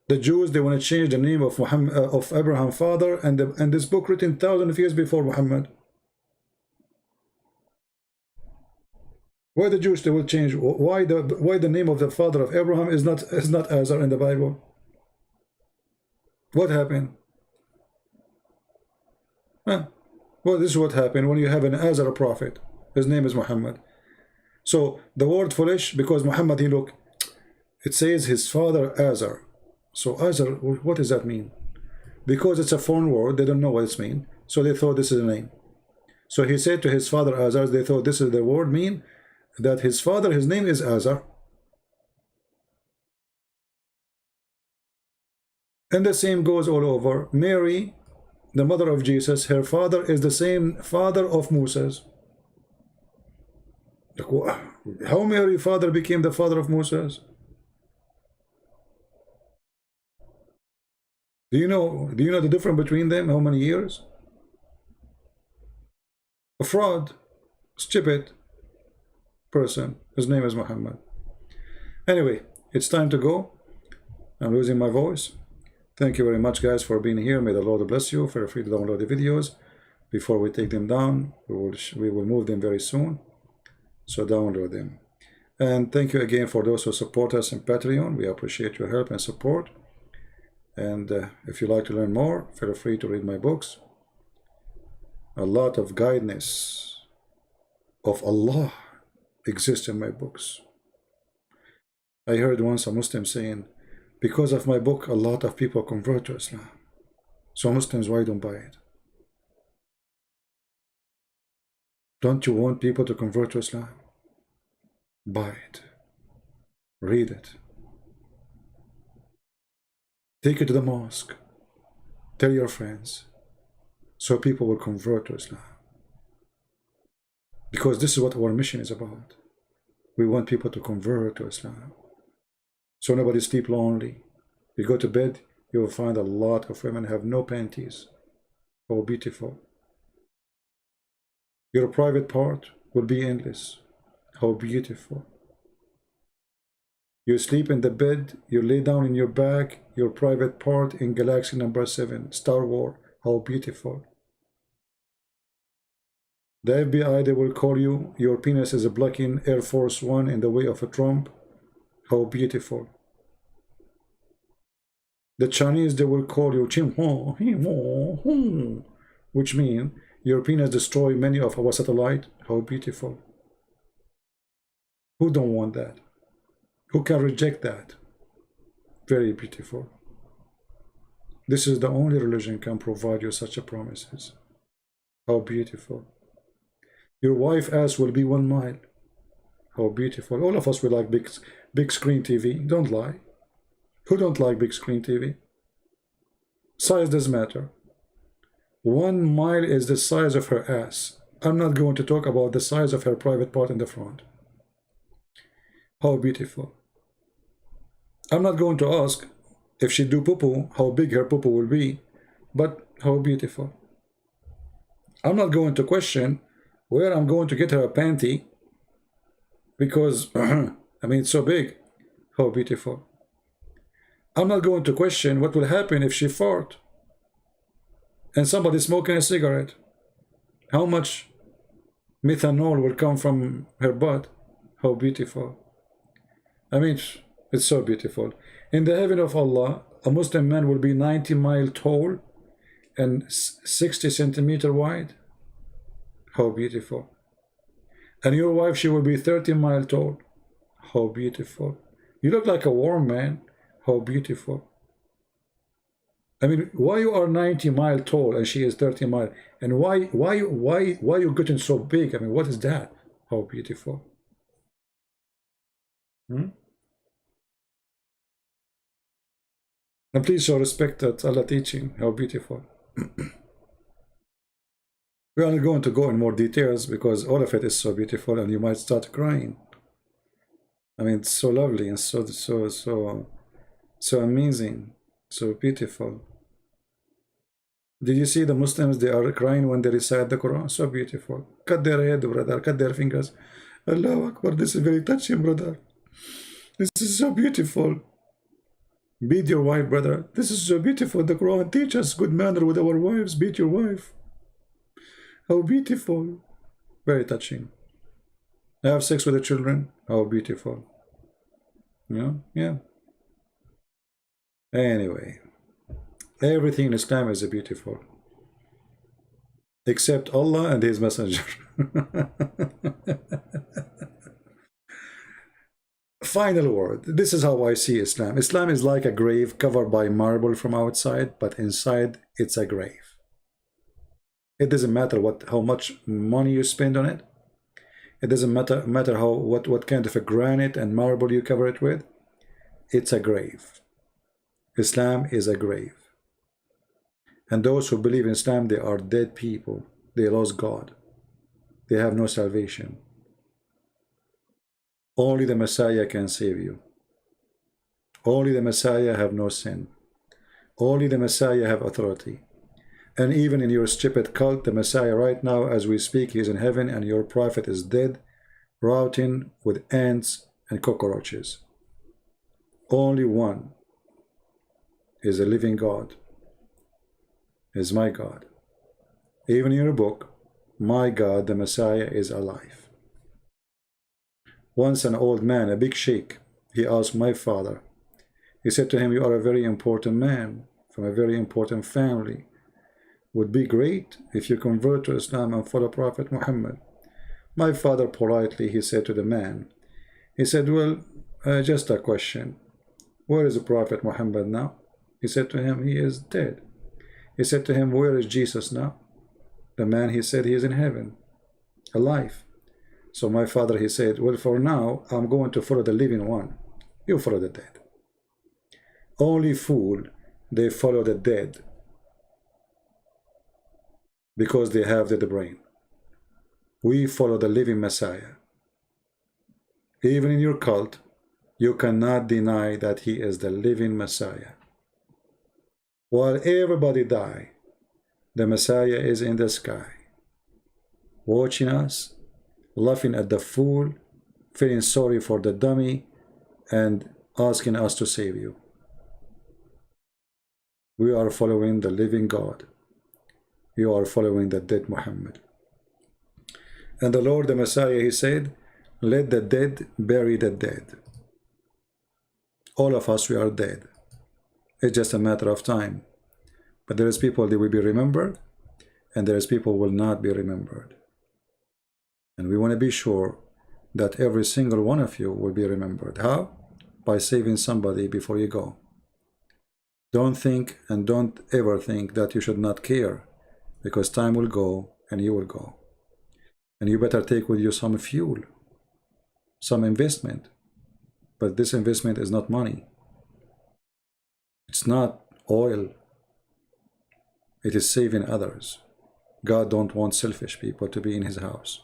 the Jews, they want to change the name of Muhammad, of Abraham father, and this book written thousands of years before Muhammad? Why the Jews, they will change? Why the name of the father of Abraham is not Azar in the Bible? What happened? Huh? Well, this is what happened when you have an Azar prophet. His name is Muhammad. So the word foolish, because Muhammad, he look, it says his father Azar. So Azar, what does that mean? Because it's a foreign word, they don't know what it means. So they thought this is a name. So he said to his father Azar, they thought this is the word mean, that his father, his name is Azar. And the same goes all over. Mary, the mother of Jesus, her father is the same father of Moses. How Mary's father became the father of Moses? Do you know the difference between them? How many years? A fraud, stupid person. His name is Muhammad. Anyway, it's time to go. I'm losing my voice. Thank you very much, guys, for being here. May the Lord bless you. Feel free to download the videos before we take them down. We will move them very soon. So download them. And thank you again for those who support us in Patreon. We appreciate your help and support. And if you'd like to learn more, feel free to read my books. A lot of guidance of Allah exists in my books. I heard once a Muslim saying, because of my book, a lot of people convert to Islam. So Muslims, why don't buy it? Don't you want people to convert to Islam? Buy it. Read it. Take it to the mosque. Tell your friends. So people will convert to Islam. Because this is what our mission is about. We want people to convert to Islam. So nobody sleep lonely. You go to bed, you will find a lot of women have no panties. Oh, beautiful. Your private part will be endless. How beautiful. You sleep in the bed, you lay down in your back, your private part in galaxy number 7, Star Wars. How beautiful. The FBI, they will call you, your penis is blocking Air Force One in the way of a Trump. How beautiful. The Chinese, they will call you, which means your penis destroy many of our satellite. How beautiful. Who don't want that? Who can reject that? Very beautiful. This is the only religion can provide you such a promises. How beautiful. Your wife ass will be 1 mile. How beautiful. All of us will like big screen TV. Don't lie. Who don't like big screen TV? Size doesn't matter. 1 mile is the size of her ass. I'm not going to talk about the size of her private part in the front. How beautiful. I'm not going to ask if she do poo-poo, how big her poo-poo will be, but how beautiful. I'm not going to question where I'm going to get her a panty, because, I mean, it's so big. How beautiful. I'm not going to question what will happen if she fart and somebody smoking a cigarette. How much methanol will come from her butt? How beautiful. I mean, it's so beautiful. In the heaven of Allah, a Muslim man will be 90 miles tall and 60 centimeters wide. How beautiful. And your wife, she will be 30 miles tall. How beautiful. You look like a worm, man. How beautiful. I mean, why you are 90 miles tall and she is 30 miles? And why you getting so big? I mean, what is that? How beautiful. And please show respect that Allah teaching. How beautiful. We are not going to go in more details because all of it is so beautiful and you might start crying. I mean, it's so lovely and so amazing, so beautiful. Did you see the Muslims? They are crying when they recite the Quran. So beautiful. Cut their head, brother. Cut their fingers. Allahu Akbar. This is very touching, brother. This is so beautiful. Beat your wife, brother. This is so beautiful. The Quran teaches us good manner with our wives. Beat your wife. How beautiful. Very touching. Have sex with the children. How beautiful. Yeah. Anyway. Everything in Islam is beautiful. Except Allah and His Messenger. Final word. This is how I see Islam. Islam is like a grave covered by marble from outside, but inside it's a grave. It doesn't matter how much money you spend on it. It doesn't matter what kind of a granite and marble you cover it with. It's a grave. Islam is a grave. And those who believe in Islam, they are dead people. They lost God. They have no salvation. Only the Messiah can save you. Only the Messiah have no sin. Only the Messiah have authority. And even in your stupid cult, the Messiah right now, as we speak, he is in heaven, and your prophet is dead, rotting with ants and cockroaches. Only one is a living God. Is my God. Even in your book, my God, the Messiah, is alive. Once an old man, a big sheikh, he asked my father, he said to him, you are a very important man from a very important family. Would be great if you convert to Islam and follow Prophet Muhammad. My father politely, he said to the man, he said, well, just a question. Where is the Prophet Muhammad now? He said to him, he is dead. He said to him, where is Jesus now? The man, he said, he is in heaven, alive. So my father, he said, well, for now, I'm going to follow the living one. You follow the dead. Only fool, they follow the dead because they have the brain. We follow the living Messiah. Even in your cult, you cannot deny that he is the living Messiah. While everybody die, the Messiah is in the sky, watching us, laughing at the fool, feeling sorry for the dummy, and asking us to save you. We are following the living God. You are following the dead Muhammad. And the Lord, the Messiah, he said, let the dead bury the dead. All of us, we are dead. It's just a matter of time. But there is people that will be remembered, and there is people who will not be remembered. And we want to be sure that every single one of you will be remembered. How? By saving somebody before you go. Don't think and don't ever think that you should not care, because time will go and you will go. And you better take with you some fuel, some investment. But this investment is not money. It's not oil. It is saving others. God don't want selfish people to be in his house.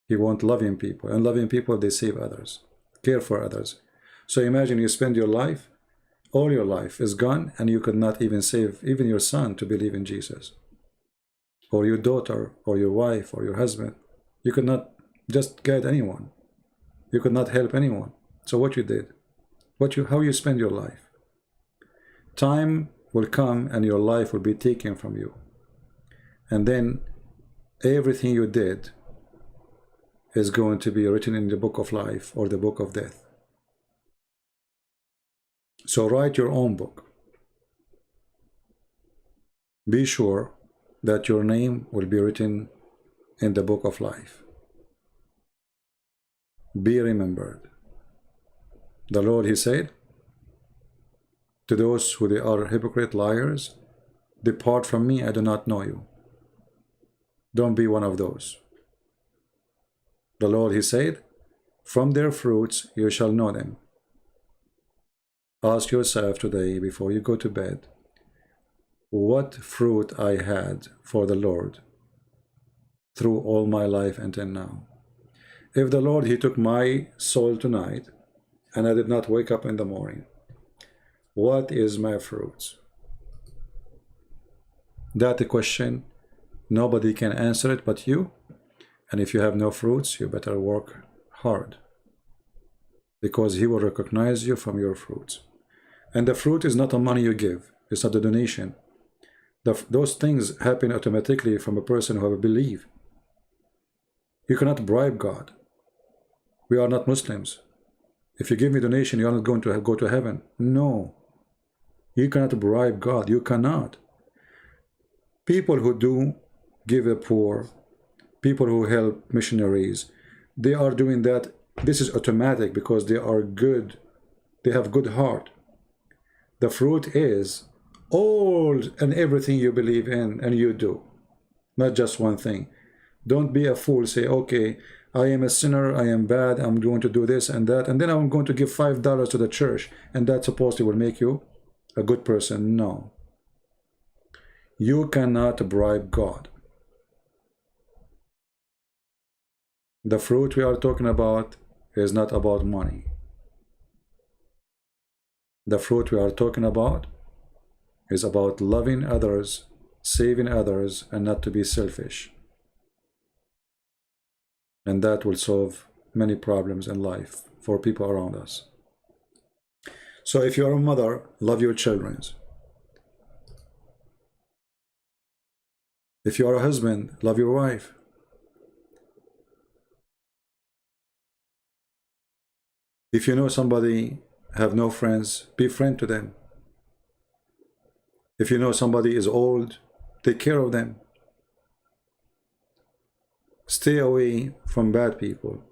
He wants loving people. And loving people, they save others, care for others. So imagine you spend your life, all your life is gone, and you could not even save even your son to believe in Jesus. Or your daughter, or your wife, or your husband. You could not just guide anyone. You could not help anyone. So what you did, how you spend your life. Time will come and your life will be taken from you. And then everything you did is going to be written in the book of life or the book of death. So write your own book. Be sure that your name will be written in the book of life. Be remembered. The Lord, he said, to those who they are hypocrite liars, depart from me, I do not know you. Don't be one of those. The Lord, he said, from their fruits you shall know them. Ask yourself today before you go to bed, what fruit I had for the Lord through all my life until now. If the Lord, he took my soul tonight and I did not wake up in the morning, what is my fruits? That question, nobody can answer it but you. And if you have no fruits, you better work hard, because he will recognize you from your fruits. And the fruit is not the money you give. It's not the donation. Those things happen automatically from a person who have a belief. You cannot bribe God. We are not Muslims. If you give me donation, you are not going to go to heaven. No. You cannot bribe God. You cannot. People who do give the poor, people who help missionaries, they are doing that. This is automatic because they are good. They have good heart. The fruit is all and everything you believe in and you do, not just one thing. Don't be a fool. Say, okay, I am a sinner, I am bad, I'm going to do this and that, and then I'm going to give $5 to the church, and that supposedly will make you a good person. No. You cannot bribe God. The fruit we are talking about is not about money. The fruit we are talking about is about loving others, saving others, and not to be selfish. And that will solve many problems in life for people around us. So if you are a mother, love your children. If you are a husband, love your wife. If you know somebody have no friends, be friend to them. If you know somebody is old, take care of them. Stay away from bad people.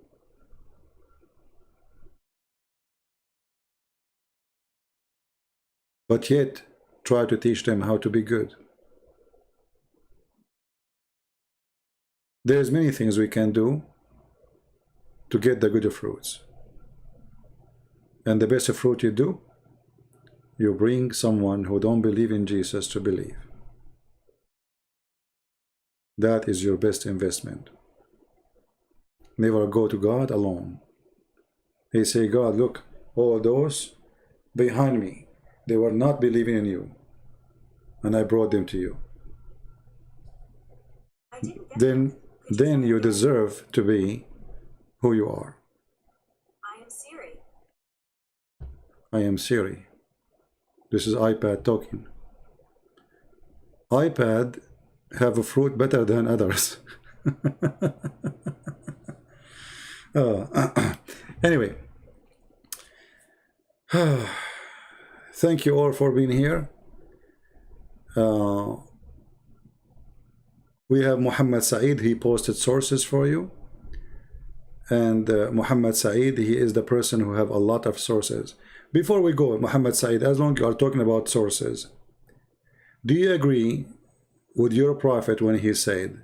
But yet, try to teach them how to be good. There's many things we can do to get the good fruits. And the best fruit you do, you bring someone who don't believe in Jesus to believe. That is your best investment. Never go to God alone. He say, God, look, all those behind me, they were not believing in you, and I brought them to you. Then you deserve to be who you are. I am Siri. I am Siri. This is iPad talking. iPad have a fruit better than others. Anyway, thank you all for being here. We have Muhammad Saeed. He posted sources for you. And Muhammad Saeed, he is the person who have a lot of sources. Before we go, Muhammad Saeed, as long as you are talking about sources, do you agree with your prophet when he said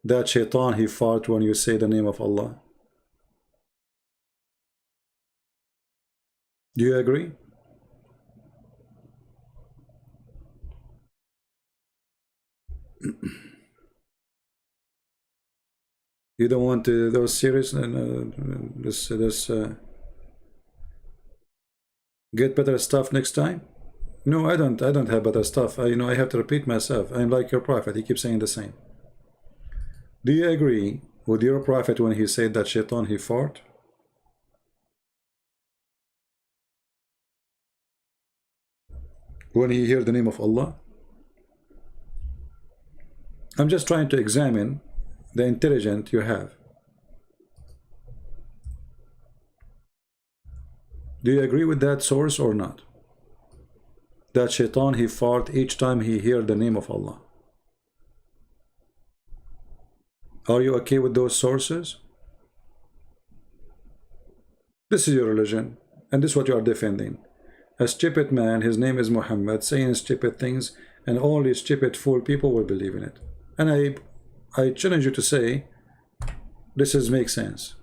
that shaitan, he fought when you say the name of Allah? Do you agree? You don't want those serious get better stuff next time? No, I don't have better stuff. I have to repeat myself. I'm like your prophet. He keeps saying the same. Do you agree with your prophet when he said that shaitan, he fought? When he heard the name of Allah? I'm just trying to examine the intelligence you have. Do you agree with that source or not? That shaitan, he fought each time he heard the name of Allah. Are you okay with those sources? This is your religion, and this is what you are defending. A stupid man, his name is Muhammad, saying stupid things, and only stupid fool people will believe in it. And I challenge you to say, this makes sense.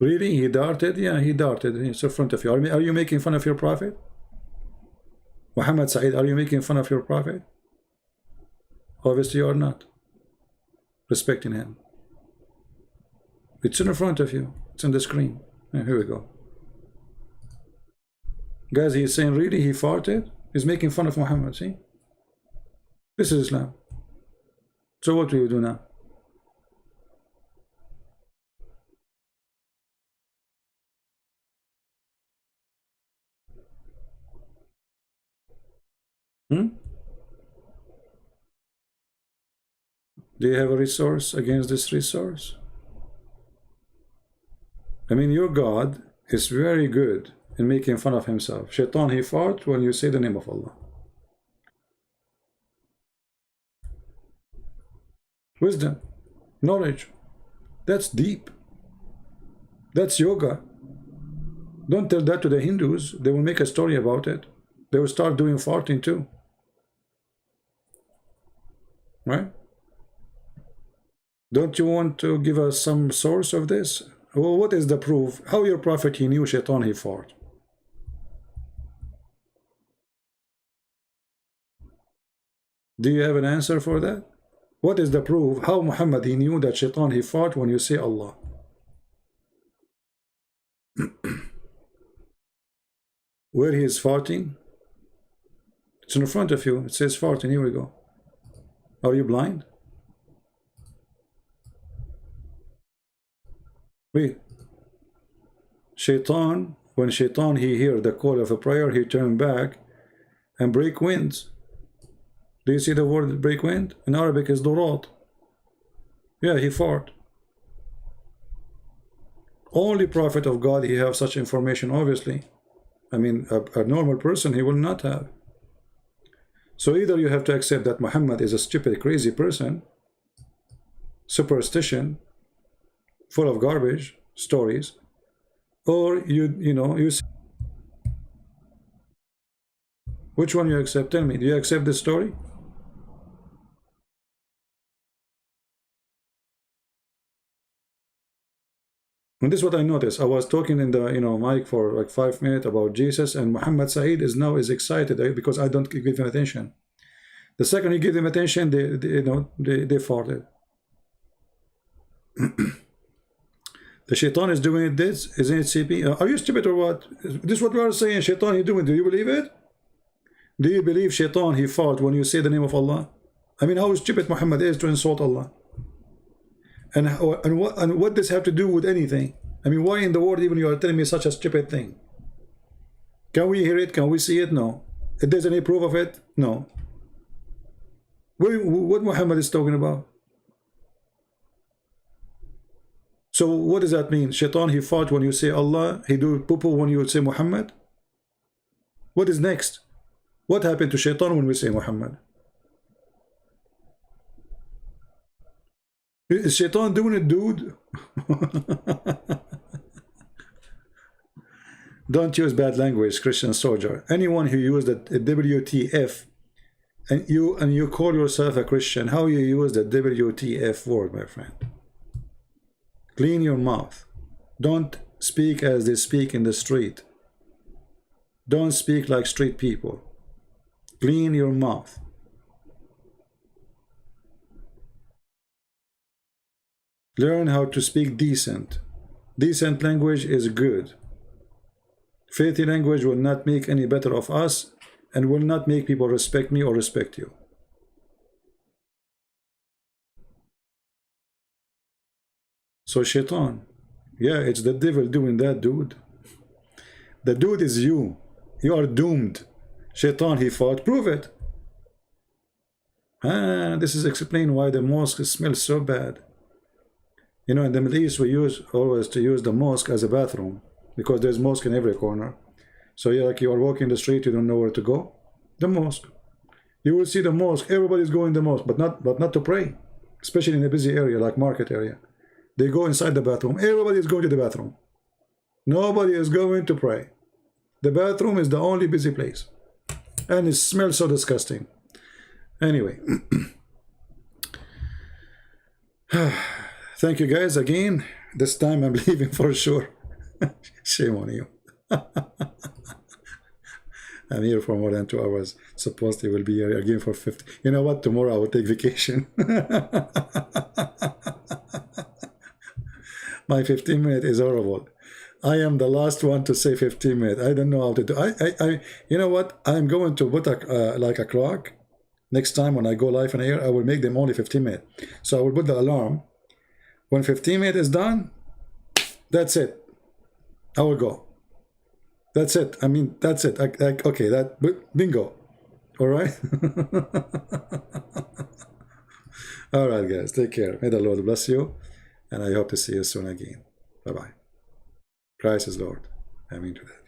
Really? He darted? Yeah, he darted. It's in front of you. Are you making fun of your prophet? Muhammad Saeed, are you making fun of your prophet? Obviously you are not. Respecting him. It's in front of you. It's on the screen. Here we go. Guys, he's saying really he farted? He's making fun of Muhammad, see? This is Islam. So what do we do now? Hmm? Do you have a resource against this resource? I mean, your God is very good in making fun of himself. Shaitan, he fart when you say the name of Allah. Wisdom, knowledge, that's deep. That's yoga. Don't tell that to the Hindus. They will make a story about it. They will start doing farting too. Right? Don't you want to give us some source of this? Well, what is the proof? How your prophet, he knew Shaitan, he fart? Do you have an answer for that? What is the proof? How Muhammad, he knew that Shaitan, he fart when you say Allah? Where he is farting? It's in front of you. It says farting. Here we go. Are you blind? Wait. Shaitan, when Shaitan he hear the call of a prayer, he turn back and break winds. Do you see the word break wind? In Arabic is durat. Yeah, he fart. Only prophet of God he have such information, obviously. I mean, a normal person he will not have. So either you have to accept that Muhammad is a stupid, crazy person, superstition, full of garbage stories, or you which one you accept? Tell me, do you accept this story? And this is what I noticed. I was talking in the mic for like 5 minutes about Jesus, and Muhammad Saeed is now excited because I don't give him attention. The second you give him attention, they farted. The Shaitan is doing this, isn't it, CP? Are you stupid or what? This is what we are saying. Shaitan, he doing. Do you believe it? Do you believe Shaitan, he fart when you say the name of Allah? I mean, how stupid Muhammad is to insult Allah. And what does have to do with anything? I mean, why in the world even you are telling me such a stupid thing? Can we hear it? Can we see it? No. If there's any proof of it? No. What Muhammad is talking about? So what does that mean? Shaitan, he fought when you say Allah, he do poo-poo when you say Muhammad? What is next? What happened to Shaitan when we say Muhammad? Is Shaitan doing it, dude? Don't use bad language, Christian soldier. Anyone who used the WTF and you call yourself a Christian, how you use the WTF word, my friend? Clean your mouth. Don't speak as they speak in the street. Don't speak like street people. Clean your mouth. Learn how to speak decent. Decent language is good. Filthy language will not make any better of us and will not make people respect me or respect you. So Shaitan, yeah, it's the devil doing that, dude. The dude is you. You are doomed. Shaitan, he fought. Prove it. This is explain why the mosque smells so bad. You know, in the Middle East, we always use the mosque as a bathroom because there's mosque in every corner. So you're like you are walking the street, you don't know where to go. The mosque. You will see the mosque. Everybody's going to the mosque, but not to pray, especially in a busy area like market area. They go inside the bathroom. Everybody is going to the bathroom. Nobody is going to pray. The bathroom is the only busy place, and it smells so disgusting. Anyway. Thank you guys again. This time I'm leaving for sure. Shame on you. I'm here for more than 2 hours. Supposedly will be here again for 50. You know what? Tomorrow I will take vacation. My 15 minutes is horrible. I am the last one to say 15 minutes. I don't know how to do. You know what? I'm going to put a like a clock. Next time when I go live on air, I will make them only 15 minutes. So I will put the alarm. When 15 minutes is done, that's it. I will go. That's it. I mean, that's it. Okay, that bingo. All right. All right, guys. Take care. May the Lord bless you, and I hope to see you soon again. Bye bye. Christ is Lord. Amen to that.